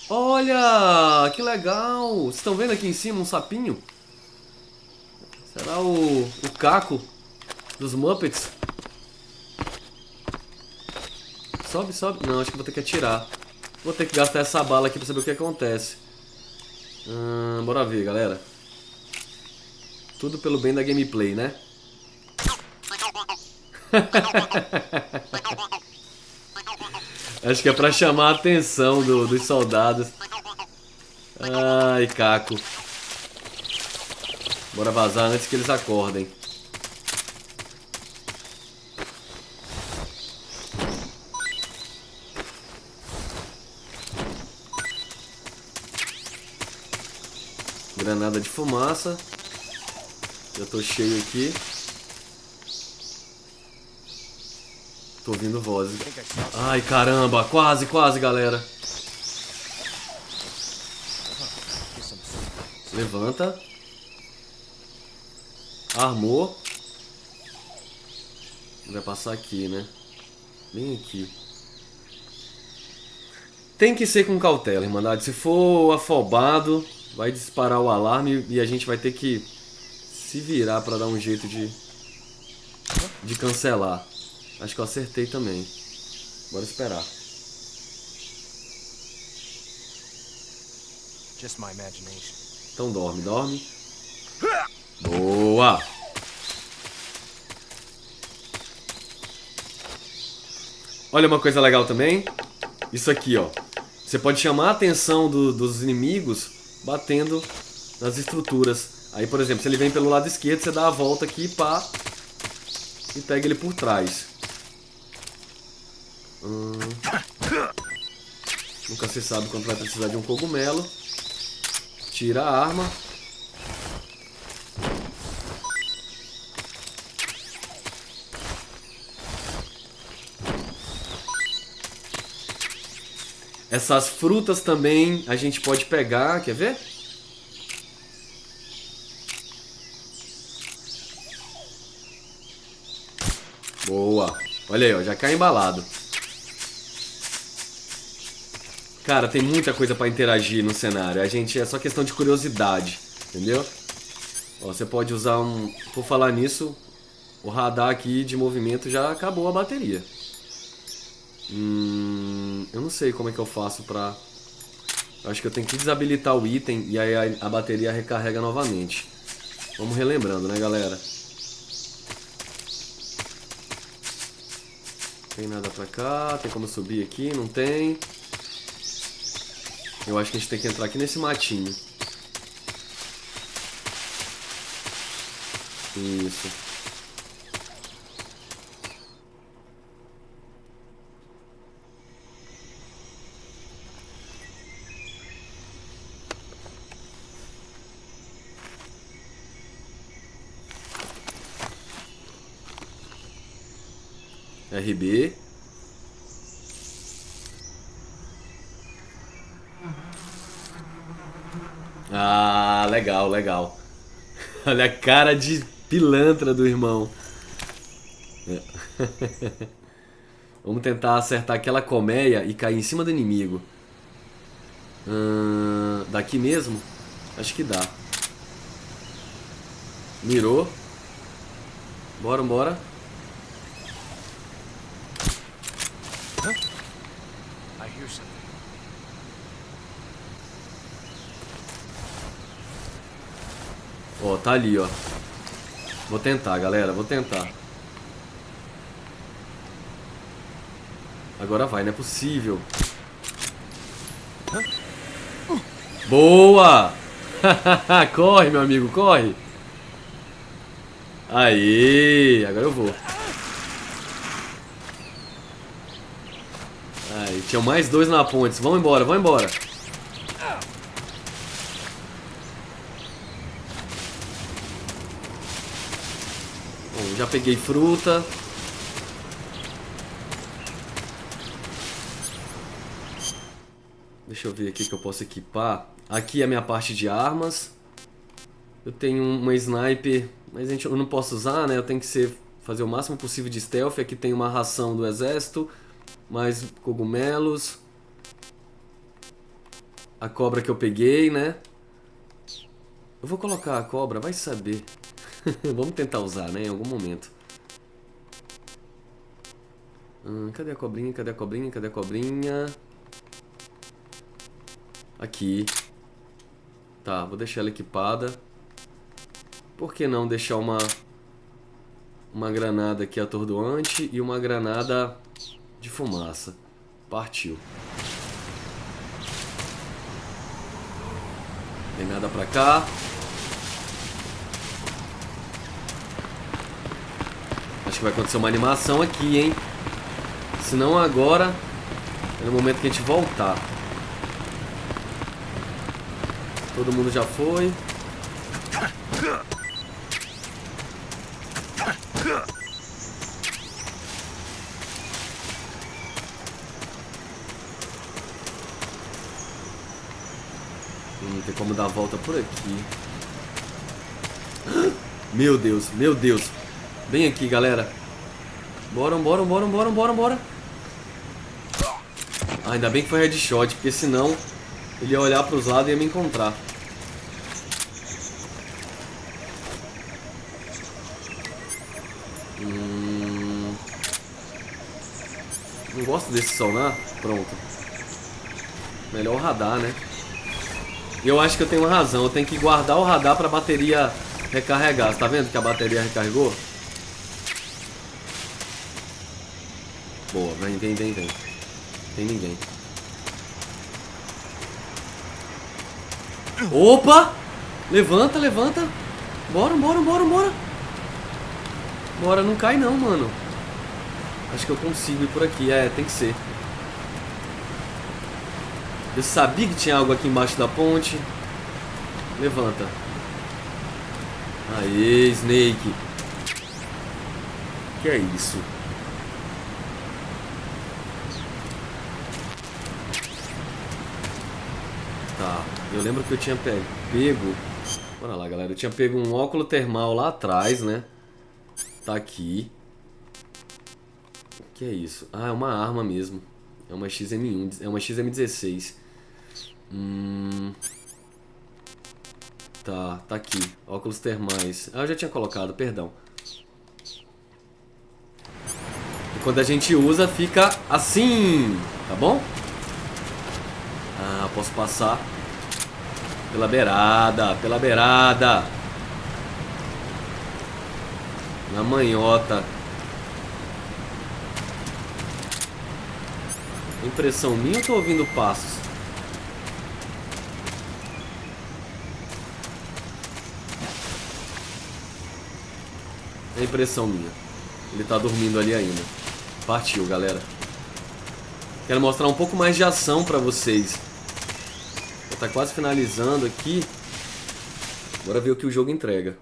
Speaker 2: Olha, que legal. Vocês estão vendo aqui em cima um sapinho? Será o Caco dos Muppets? Sobe, sobe. Não, acho que vou ter que atirar. Vou ter que gastar essa bala aqui pra saber o que acontece. Bora ver, galera. Tudo pelo bem da gameplay, né? Acho que é pra chamar a atenção dos soldados. Ai, Caco. Bora vazar antes que eles acordem. Granada de fumaça. Já tô cheio aqui. Tô ouvindo vozes. Ai, caramba. Quase, quase, galera. Levanta. Armou. Vai passar aqui, né? Bem aqui. Tem que ser com cautela, Irmandade. Se for afobado, vai disparar o alarme e a gente vai ter que se virar pra dar um jeito de cancelar. Acho que eu acertei também. Bora esperar. Então dorme, dorme. Boa! Olha uma coisa legal também. Isso aqui, ó. Você pode chamar a atenção dos inimigos batendo nas estruturas. Aí, por exemplo, se ele vem pelo lado esquerdo, você dá a volta aqui, pá, e pega ele por trás. Nunca se sabe quando vai precisar de um cogumelo. Tira a arma. Essas frutas também a gente pode pegar, quer ver? Boa. Olha aí, ó, já cai embalado. Cara, tem muita coisa pra interagir no cenário. A gente é só questão de curiosidade, entendeu? Ó, você pode usar um... Por falar nisso, o radar aqui de movimento já acabou a bateria. Eu não sei como é que eu faço pra... Acho que eu tenho que desabilitar o item e aí a bateria recarrega novamente. Vamos relembrando, né, galera? Tem nada pra cá, tem como subir aqui, não tem. Eu acho que a gente tem que entrar aqui nesse matinho. Isso. RB. Ah, legal, legal. Olha a cara de pilantra do irmão. Vamos tentar acertar aquela colmeia e cair em cima do inimigo. Daqui mesmo? Acho que dá. Mirou. Bora, bora. Ó, tá ali, ó. Vou tentar, galera, vou tentar. Agora vai, não é possível. Boa! Corre, meu amigo, corre. Aí, agora eu vou. Aí, tinham mais dois na ponte. Vamos embora, vamos embora. Bom, já peguei fruta. Deixa eu ver aqui que eu posso equipar. Aqui é a minha parte de armas. Eu tenho uma sniper, mas eu não posso usar, né? Eu tenho que fazer o máximo possível de stealth. Aqui tem uma ração do exército, mais cogumelos. A cobra que eu peguei, né? Eu vou colocar a cobra, vai saber. Vamos tentar usar, né? Em algum momento. Cadê a cobrinha? Cadê a cobrinha? Cadê a cobrinha? Aqui. Tá, vou deixar ela equipada. Por que não deixar uma granada aqui atordoante e uma granada de fumaça? Partiu. Tem nada pra cá. Acho que vai acontecer uma animação aqui, hein? Se não agora, é no momento que a gente voltar. Todo mundo já foi. Tem como dar a volta por aqui. Meu Deus, meu Deus. Bem aqui, galera. Bora, bora, bora, bora, bora, bora. Ainda bem que foi headshot, porque senão ele ia olhar para os lados e ia me encontrar. Não gosto desse sonar. Pronto. Melhor o radar, né? E eu acho que eu tenho uma razão. Eu tenho que guardar o radar para a bateria recarregar. Você tá vendo que a bateria recarregou? Boa, vem, vem, vem, vem. Tem ninguém. Opa! Levanta, levanta. Bora, bora, bora, bora. Bora, não cai não, mano. Acho que eu consigo ir por aqui. É, tem que ser. Eu sabia que tinha algo aqui embaixo da ponte. Levanta. Aê, Snake. Que é isso? Tá, eu lembro que eu tinha pego... Bora lá, galera. Eu tinha pego um óculo termal lá atrás, né? Tá aqui. O que é isso? Ah, é uma arma mesmo. É uma XM1, é uma XM16. Tá aqui. Óculos termais. Ah, eu já tinha colocado, perdão. E quando a gente usa, fica assim. Tá bom? Ah, posso passar pela beirada, pela beirada. Na manhota. Impressão minha ou tô ouvindo passos? É impressão minha. Ele tá dormindo ali ainda. Partiu, galera. Quero mostrar um pouco mais de ação pra vocês. Já tá quase finalizando aqui. Bora ver o que o jogo entrega.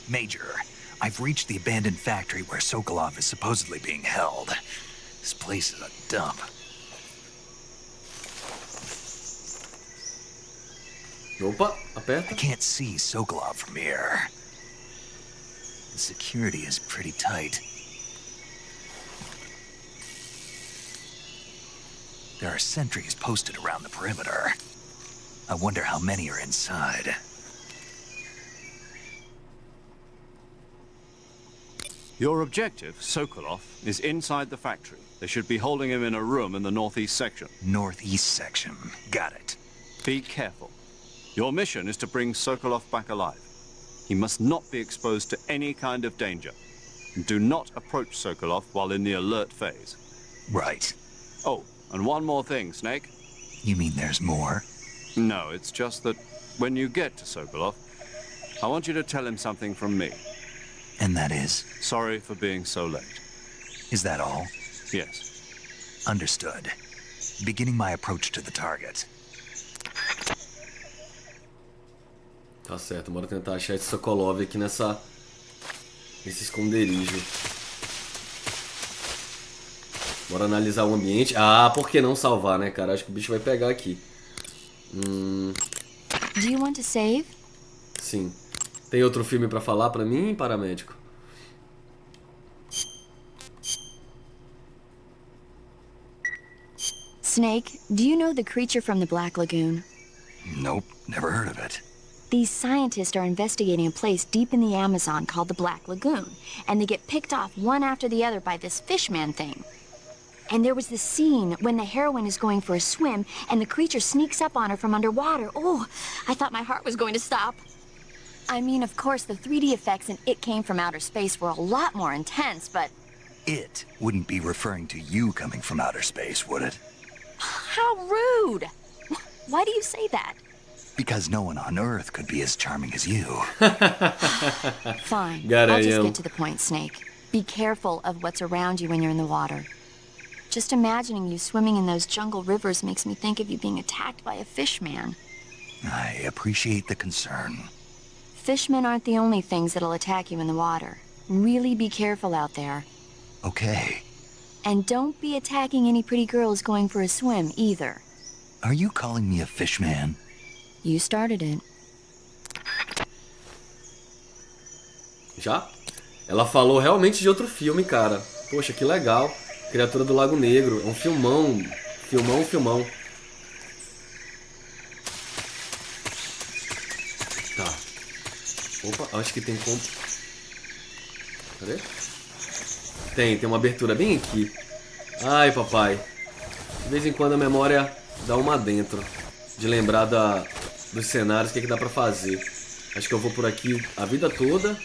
Speaker 3: Major, I've reached the abandoned factory where Sokolov is supposedly being held. This place is a dump.
Speaker 2: Opa, aperta.
Speaker 3: I can't see Sokolov from here. The security is pretty tight. There are sentries posted around the perimeter. I wonder how many are inside.
Speaker 5: Your objective, Sokolov, is inside the factory. They should be holding him in a room in the northeast section.
Speaker 3: Northeast section. Got it.
Speaker 5: Be careful. Your mission is to bring Sokolov back alive. He must not be exposed to any kind of danger. And do not approach Sokolov while in the alert phase.
Speaker 3: Right.
Speaker 5: Oh, and one more thing, Snake.
Speaker 3: You mean there's more?
Speaker 5: No, it's just that when you get to Sokolov, I want you to tell him something from me.
Speaker 3: And that is?
Speaker 5: Sorry for being so late.
Speaker 3: Is that all?
Speaker 5: Yes.
Speaker 3: Understood. Beginning my approach to the target.
Speaker 2: Tá certo, bora tentar achar esse Sokolov aqui nesse esconderijo. Bora analisar o ambiente. Ah, por que não salvar, né, cara? Acho que o bicho vai pegar aqui.
Speaker 8: Do you want to save?
Speaker 2: Sim. Tem outro filme pra falar pra mim, paramédico?
Speaker 8: Snake, do you know the creature from the Black Lagoon?
Speaker 3: Nope, never heard of it.
Speaker 8: These scientists are investigating a place deep in the Amazon called the Black Lagoon, and they get picked off one after the other by this fishman thing. And there was this scene when the heroine is going for a swim, and the creature sneaks up on her from underwater. Oh, I thought my heart was going to stop. I mean, of course, the 3D effects in It Came From Outer Space were a lot more intense, but...
Speaker 3: It wouldn't be referring to you coming from outer space, would it?
Speaker 8: How rude! Why do you say that?
Speaker 3: Because no one on Earth could be as charming as you.
Speaker 8: Fine.
Speaker 2: Got it,
Speaker 8: I'll just
Speaker 2: yeah.
Speaker 8: get to the point, Snake. Be careful of what's around you when you're in the water. Just imagining you swimming in those jungle rivers makes me think of you being attacked by a fishman.
Speaker 3: I appreciate the concern.
Speaker 8: Fishmen aren't the only things that'll attack you in the water. Really be careful out there.
Speaker 3: Okay.
Speaker 8: And don't be attacking any pretty girls going for a swim, either.
Speaker 3: Are you calling me a fishman?
Speaker 8: You started it.
Speaker 2: Já? Ela falou realmente de outro filme, cara. Poxa, que legal. Criatura do Lago Negro. É um filmão. Filmão. Tá. Opa, acho que tem como... Cadê? Tem uma abertura bem aqui. Ai, papai. De vez em quando a memória dá uma dentro. De lembrar dos cenários, o que dá pra fazer. Acho que eu vou por aqui a vida toda.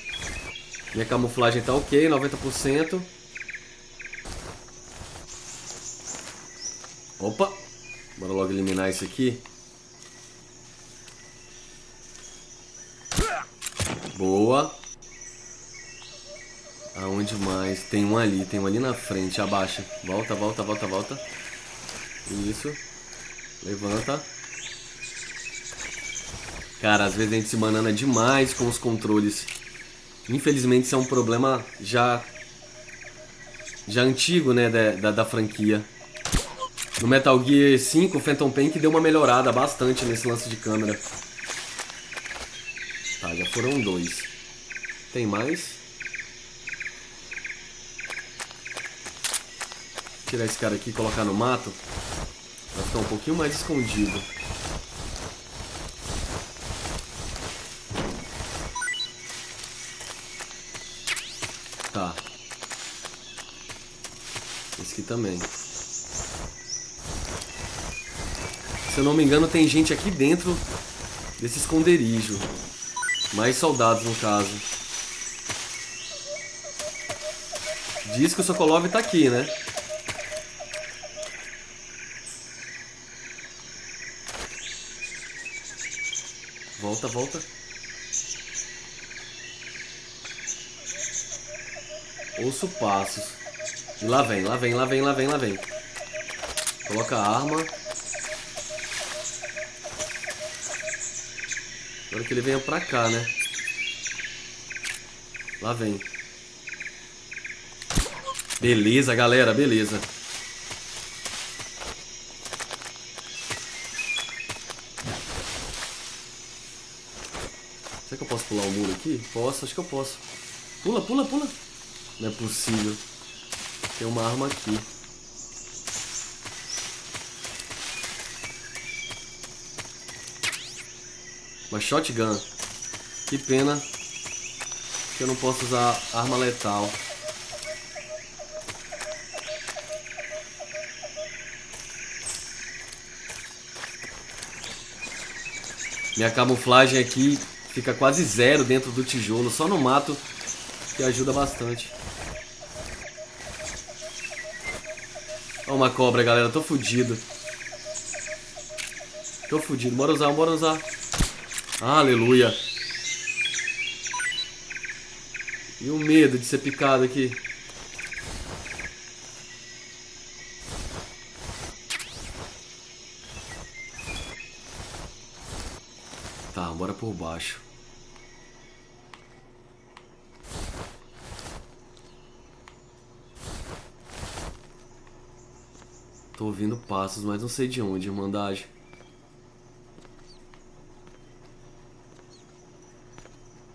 Speaker 2: Minha camuflagem tá ok, 90%. Opa! Bora logo eliminar isso aqui. Boa. Aonde mais? Tem um ali na frente. Abaixa. Volta, volta, volta, volta. Isso. Levanta. Cara, às vezes a gente se banana demais com os controles. Infelizmente isso é um problema já antigo, né, da franquia. No Metal Gear 5, o Phantom Pain que deu uma melhorada bastante nesse lance de câmera. Tá, já foram 2. Tem mais? Tirar esse cara aqui e colocar no mato. Vai ficar um pouquinho mais escondido. Tá. Esse aqui também. Se eu não me engano, tem gente aqui dentro desse esconderijo. Mais soldados, no caso. Diz que o Sokolov tá aqui, né? Volta, volta. Ouço passos. E lá vem, lá vem, lá vem, lá vem, lá vem. Coloca a arma. Agora que ele venha pra cá, né? Lá vem. Beleza, galera, beleza. Será que eu posso pular o muro aqui? Posso, acho que eu posso. Pula, pula, pula. Não é possível. Tem uma arma aqui. Uma shotgun. Que pena que eu não posso usar arma letal. Minha camuflagem aqui fica quase 0 dentro do tijolo, só no mato, que ajuda bastante. Ó uma cobra, galera, tô fudido. Tô fudido, bora usar, bora usar. Aleluia. E o medo de ser picado aqui. Tá, bora por baixo. Tô ouvindo passos, mas não sei de onde, Irmandade.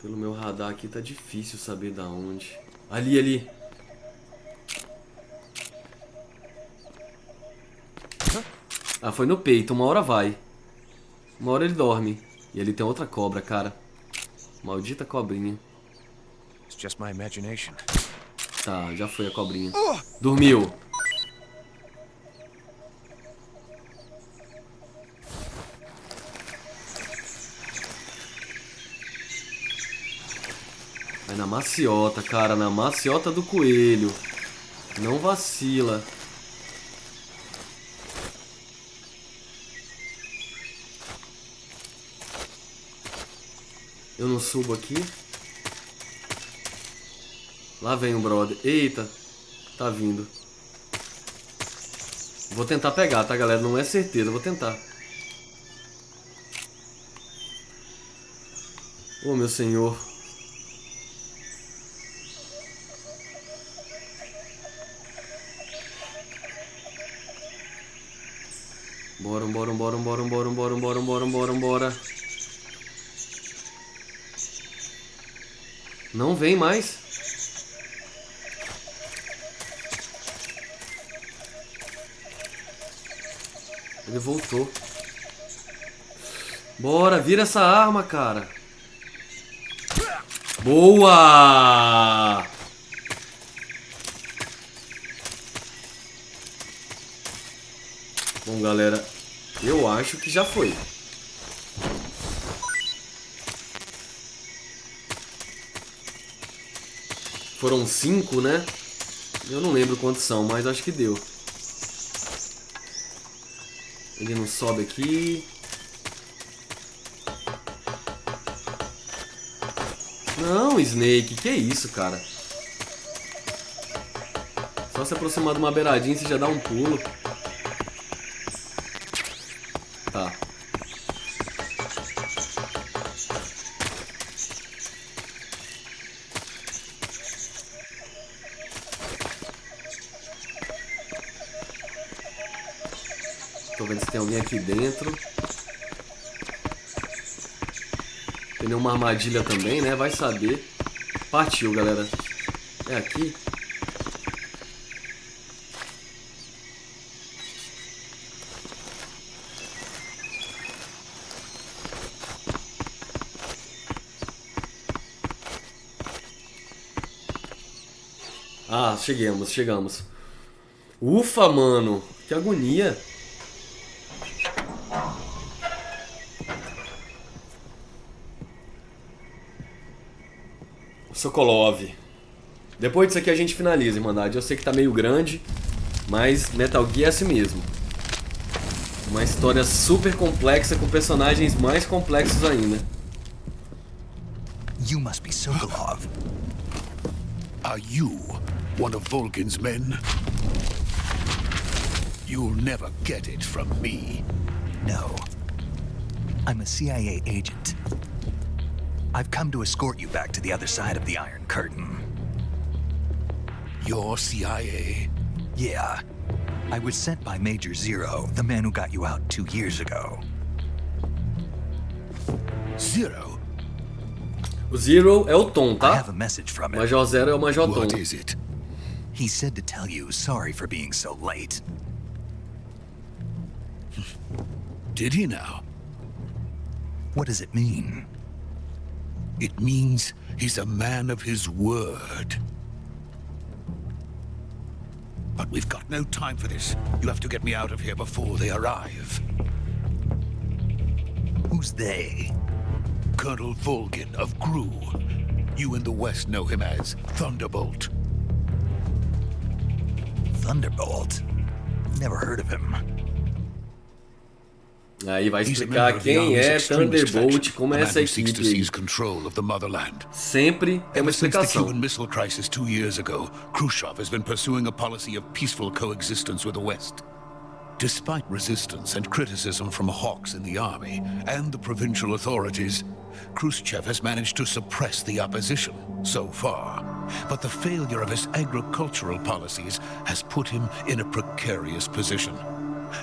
Speaker 2: Pelo meu radar aqui tá difícil saber da onde. Ali, ali. Ah, foi no peito, uma hora vai. Uma hora ele dorme. E ali tem outra cobra, cara. Maldita cobrinha.
Speaker 10: It's just my imagination.
Speaker 2: Tá, já foi a cobrinha. Dormiu. Vai na maciota, cara. Na maciota do coelho. Não vacila. Eu não subo aqui. Lá vem o brother. Eita. Tá vindo. Vou tentar pegar, tá, galera? Não é certeza. Vou tentar. Oh, meu senhor. Bora, bora, bora, bora, bora, bora, bora, bora, bora, bora. Não vem mais. Ele voltou. Bora, vira essa arma, cara. Boa! Bom, galera, eu acho que já foi. Foram 5, né? Eu não lembro quantos são, mas acho que deu. Ele não sobe aqui. Não, Snake, que isso, cara? Só se aproximar de uma beiradinha você já dá um pulo. Tá. Tô vendo se tem alguém aqui dentro. Tem nenhuma armadilha também, né? Vai saber. Partiu, galera. É aqui? Ah, chegamos. Ufa, mano. Que agonia. Sokolov. Depois disso aqui a gente finaliza, Irmandade. Eu sei que tá meio grande, mas Metal Gear é assim mesmo. Uma história super complexa com personagens mais complexos ainda.
Speaker 3: You must be Sokolov.
Speaker 11: Are you one of Volgin's men? You'll never get it from me.
Speaker 3: No. I'm a CIA agent. I've come to escort you back to the other side of the Iron Curtain.
Speaker 11: You're CIA?
Speaker 3: Yeah. I was sent by Major Zero, the man who got you out 2 years ago.
Speaker 11: Zero?
Speaker 2: O Zero é o Tom,
Speaker 3: I
Speaker 2: tá?
Speaker 3: have a message from him.
Speaker 2: Major Zero é o Major Tom.
Speaker 11: What is it?
Speaker 3: He said to tell you sorry for being so late.
Speaker 11: Did he now?
Speaker 3: What does it mean?
Speaker 11: It means he's a man of his word. But we've got no time for this. You have to get me out of here before they arrive.
Speaker 3: Who's they?
Speaker 11: Colonel Volgin of GRU. You in the West know him as Thunderbolt.
Speaker 3: Thunderbolt? Never heard of him.
Speaker 2: Aí vai explicar quem é Thunderbolt, como é essa equipe aí. Sempre tem uma
Speaker 11: Ever since the
Speaker 2: explicação.
Speaker 11: Cuban Missile Crisis 2 years ago, Khrushchev has been pursuing a policy of peaceful coexistence with the West. Despite resistance and criticism from hawks in the army and the provincial authorities, Khrushchev has managed to suppress the opposition so far. But the failure of his agricultural policies has put him in a precarious position.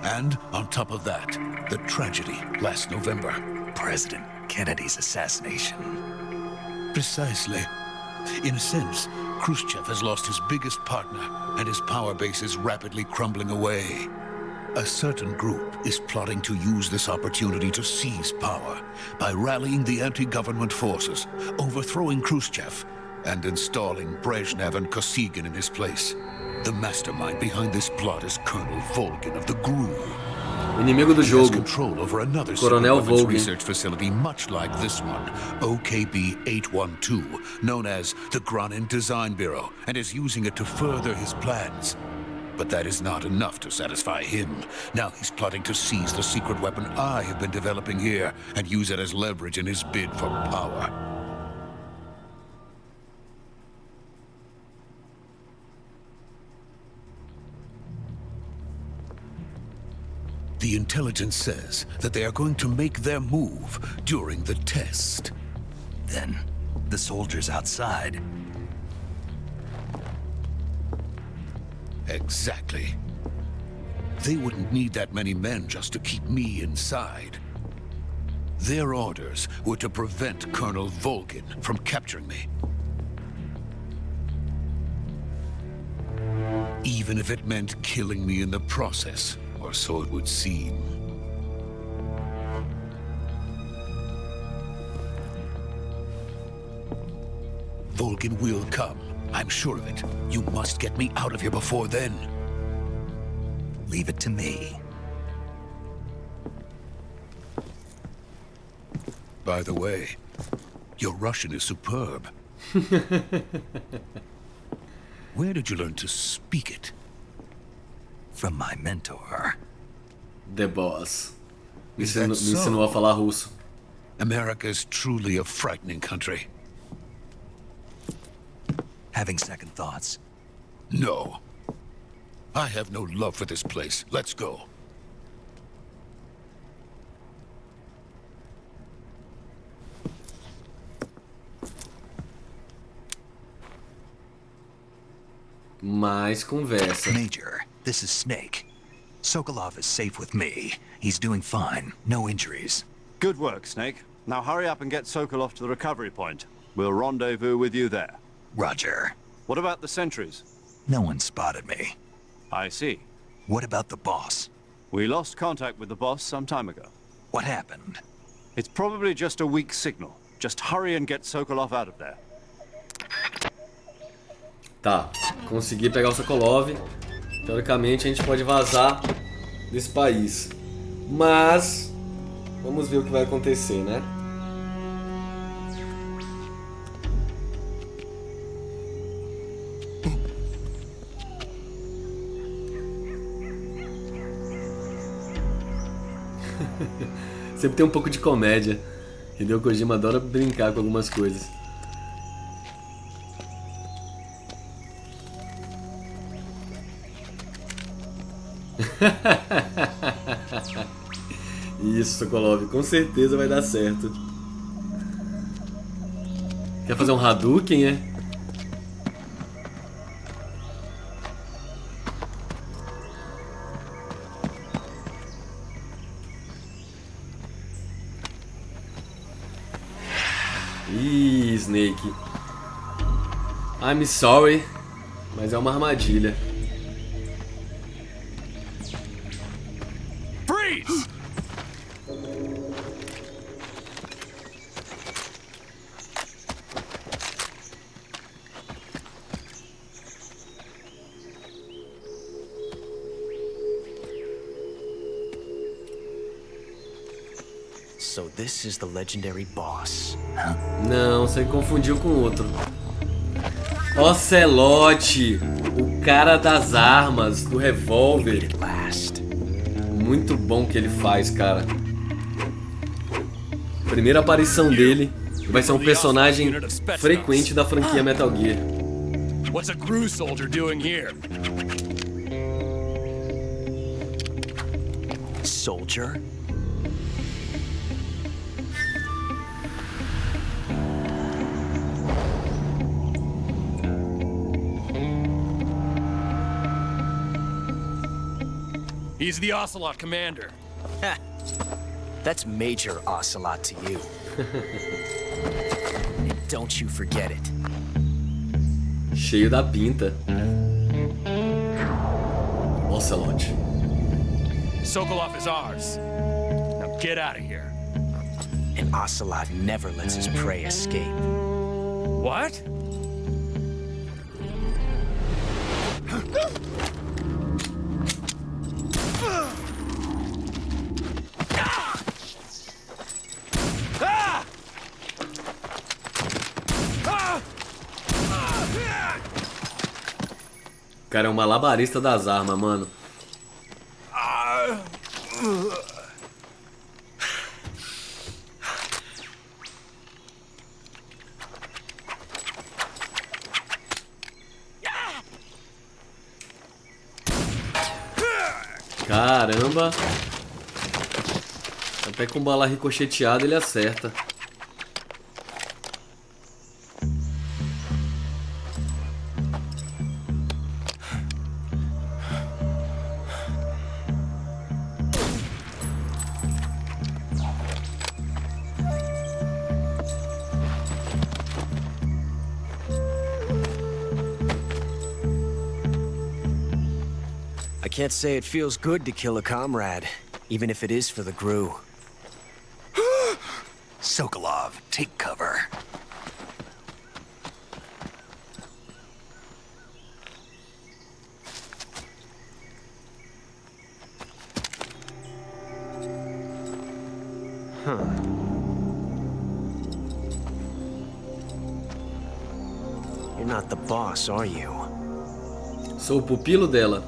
Speaker 11: And on top of that, the tragedy last November.
Speaker 3: President Kennedy's assassination.
Speaker 11: Precisely. In a sense, Khrushchev has lost his biggest partner, and his power base is rapidly crumbling away. A certain group is plotting to use this opportunity to seize power by rallying the anti-government forces, overthrowing Khrushchev, and installing Brezhnev and Kosygin in his place. The mastermind behind this plot is Colonel Volgin of the GRU.
Speaker 2: Inimigo do jogo.
Speaker 11: Control over another
Speaker 2: Coronel Volgin.
Speaker 11: research facility much like this one, OKB-812, known as the Granin Design Bureau, and is using it to further his plans. But that is not enough to satisfy him. Now he's plotting to seize the secret weapon I have been developing here and use it as leverage in his bid for power. The intelligence says that they are going to make their move during the test.
Speaker 3: Then, the soldiers outside.
Speaker 11: Exactly. They wouldn't need that many men just to keep me inside. Their orders were to prevent Colonel Volgin from capturing me. Even if it meant killing me in the process, or so it would seem. Volgin will come. I'm sure of it. You must get me out of here before then.
Speaker 3: Leave it to me.
Speaker 11: By the way, your Russian is superb. Where did you learn to speak it?
Speaker 3: From my mentor.
Speaker 2: The Boss. Me
Speaker 11: Is that
Speaker 2: ensinou a
Speaker 11: so?
Speaker 2: falar russo.
Speaker 11: America is truly a frightening country.
Speaker 3: Having second thoughts?
Speaker 11: No. I have no love for this place. Let's go.
Speaker 2: Mais conversa.
Speaker 3: Major, this is Snake. Sokolov is safe with me. He's doing fine. No injuries.
Speaker 5: Good work, Snake. Now hurry up and get Sokolov to the recovery point. We'll rendezvous with you there.
Speaker 3: Roger.
Speaker 5: What about the sentries?
Speaker 3: No one spotted me.
Speaker 5: I see.
Speaker 3: What about the boss?
Speaker 5: We lost contact with the boss some time ago.
Speaker 3: What happened?
Speaker 5: It's probably just a weak signal. Just hurry and get Sokolov out of there.
Speaker 2: Tá, consegui pegar o Sokolov. Teoricamente a gente pode vazar desse país. Mas vamos ver o que vai acontecer, né? Sempre tem um pouco de comédia. Hideo Kojima adora brincar com algumas coisas. Isso, Sokolov, com certeza vai dar certo. Quer fazer um Hadouken, é? Ih, Snake. I'm sorry, mas é uma armadilha.
Speaker 11: Freeze!
Speaker 7: So this is the legendary boss.
Speaker 2: Não, você confundiu com outro. Ocelote, o cara das armas, do revólver. Muito bom que ele faz, cara. Primeira aparição dele, vai ser um personagem frequente da franquia Metal Gear.
Speaker 10: What's a crew soldier doing here?
Speaker 7: Soldier?
Speaker 10: He's the Ocelot commander.
Speaker 7: That's Major Ocelot to you. And don't you forget it.
Speaker 2: Cheio da pinta. Ocelot.
Speaker 10: Sokolov is ours. Now get out of here.
Speaker 7: And Ocelot never lets his prey escape.
Speaker 10: What?
Speaker 2: O cara é um malabarista das armas, mano. Caramba. Até com bala ricocheteada ele acerta.
Speaker 7: I can't say it feels good to kill a comrade, even if it is for the GRU.
Speaker 3: Sokolov, take cover.
Speaker 7: You're not the boss, are you?
Speaker 2: Sou o pupilo dela.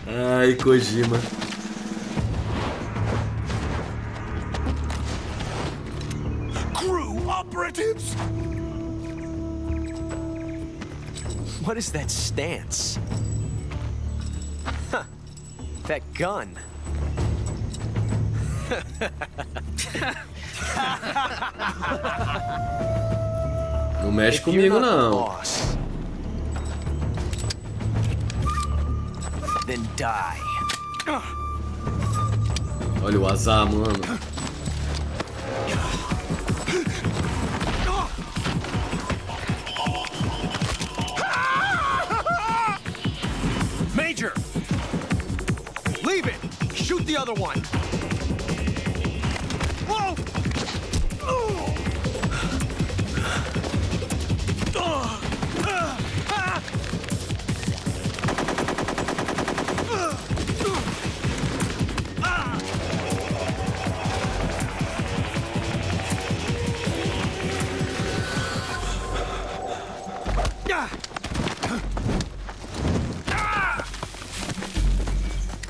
Speaker 2: Ai, Kojima.
Speaker 11: Crew operatives?
Speaker 7: What is that stance? Huh. That gun.
Speaker 2: Não mexe comigo, não.
Speaker 7: Then die.
Speaker 2: Olha o azar, mano.
Speaker 7: Major! Leave it! Shoot the other one! Whoa!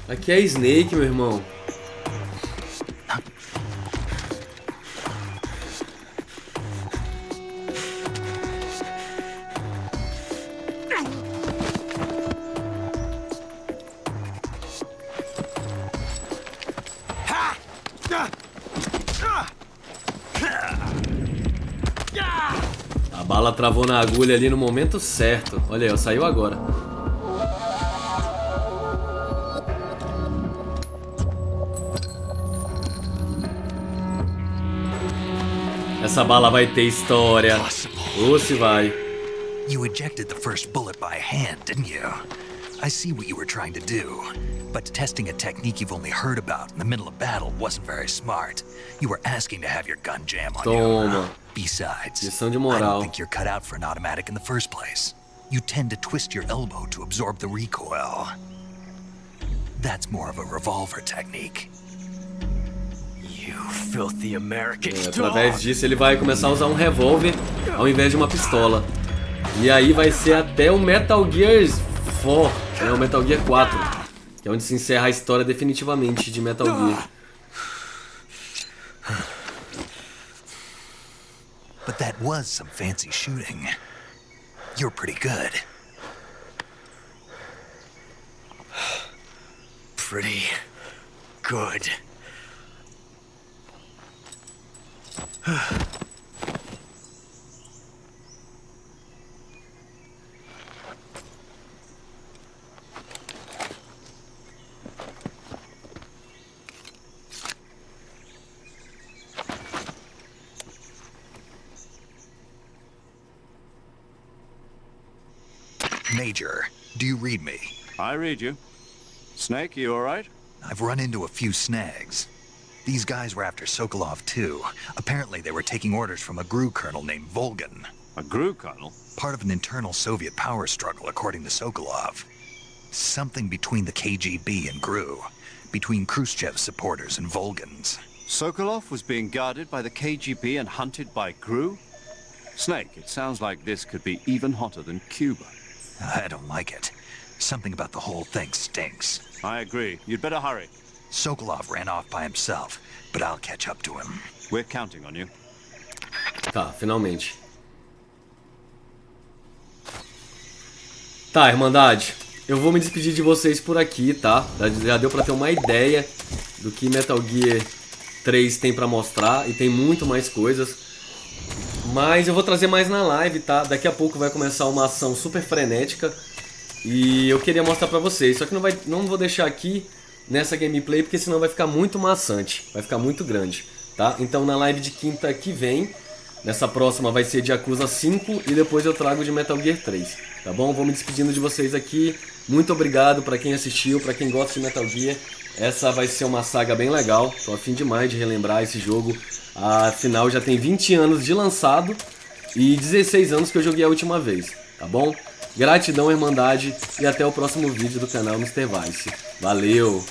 Speaker 2: Aqui é Snake, meu irmão. A bala travou na agulha ali no momento certo. Olha aí, ó, saiu agora. Essa bala vai ter história. Ou se vai.
Speaker 3: You ejected the first bullet by hand, didn't you? I see what you were trying to do, but testing a technique you've only heard about in the middle of battle wasn't very smart. You were asking to have your gun jam on
Speaker 2: Toma.
Speaker 3: you. Besides,
Speaker 2: Lição de
Speaker 3: I
Speaker 2: moral.
Speaker 3: don't think you're cut out for an automatic in the first place. You tend to twist your elbow to absorb the recoil. That's more of a revolver technique.
Speaker 7: You filthy American dog.
Speaker 2: Através disso ele vai começar a usar um revólver ao invés de uma pistola. E aí vai ser até o Metal Gear 4, né, o Metal Gear 4, que é onde se encerra a história definitivamente de Metal Gear.
Speaker 3: But that was some fancy shooting. You're pretty good.
Speaker 7: Pretty good.
Speaker 3: Major, do you read me?
Speaker 5: I read you. Snake, you all right?
Speaker 3: I've run into a few snags. These guys were after Sokolov too. Apparently they were taking orders from a GRU colonel named Volgan.
Speaker 5: A GRU colonel?
Speaker 3: Part of an internal Soviet power struggle, according to Sokolov. Something between the KGB and GRU. Between Khrushchev's supporters and Volgan's.
Speaker 5: Sokolov was being guarded by the KGB and hunted by GRU? Snake, it sounds like this could be even hotter than Cuba.
Speaker 3: I don't like it. Something about the whole thing stinks.
Speaker 5: I agree. You'd better hurry.
Speaker 3: Sokolov ran off by himself, but I'll catch up to him.
Speaker 5: We're counting on you.
Speaker 2: Tá, finalmente. Tá, Irmandade, eu vou me despedir de vocês por aqui, tá? Já deu pra ter uma ideia do que Metal Gear 3 tem pra mostrar, e tem muito mais coisas. Mas eu vou trazer mais na live, tá? Daqui a pouco vai começar uma ação super frenética e eu queria mostrar pra vocês. Só que não vou deixar aqui nessa gameplay, porque senão vai ficar muito maçante, vai ficar muito grande, tá? Então na live de quinta que vem, nessa próxima vai ser de Yakuza 5 e depois eu trago de Metal Gear 3, tá bom? Vou me despedindo de vocês aqui. Muito obrigado pra quem assistiu, pra quem gosta de Metal Gear. Essa vai ser uma saga bem legal, tô a fim demais de relembrar esse jogo. Afinal já tem 20 anos de lançado e 16 anos que eu joguei a última vez, tá bom? Gratidão, Irmandade, e até o próximo vídeo do canal Mr.Vice. Valeu!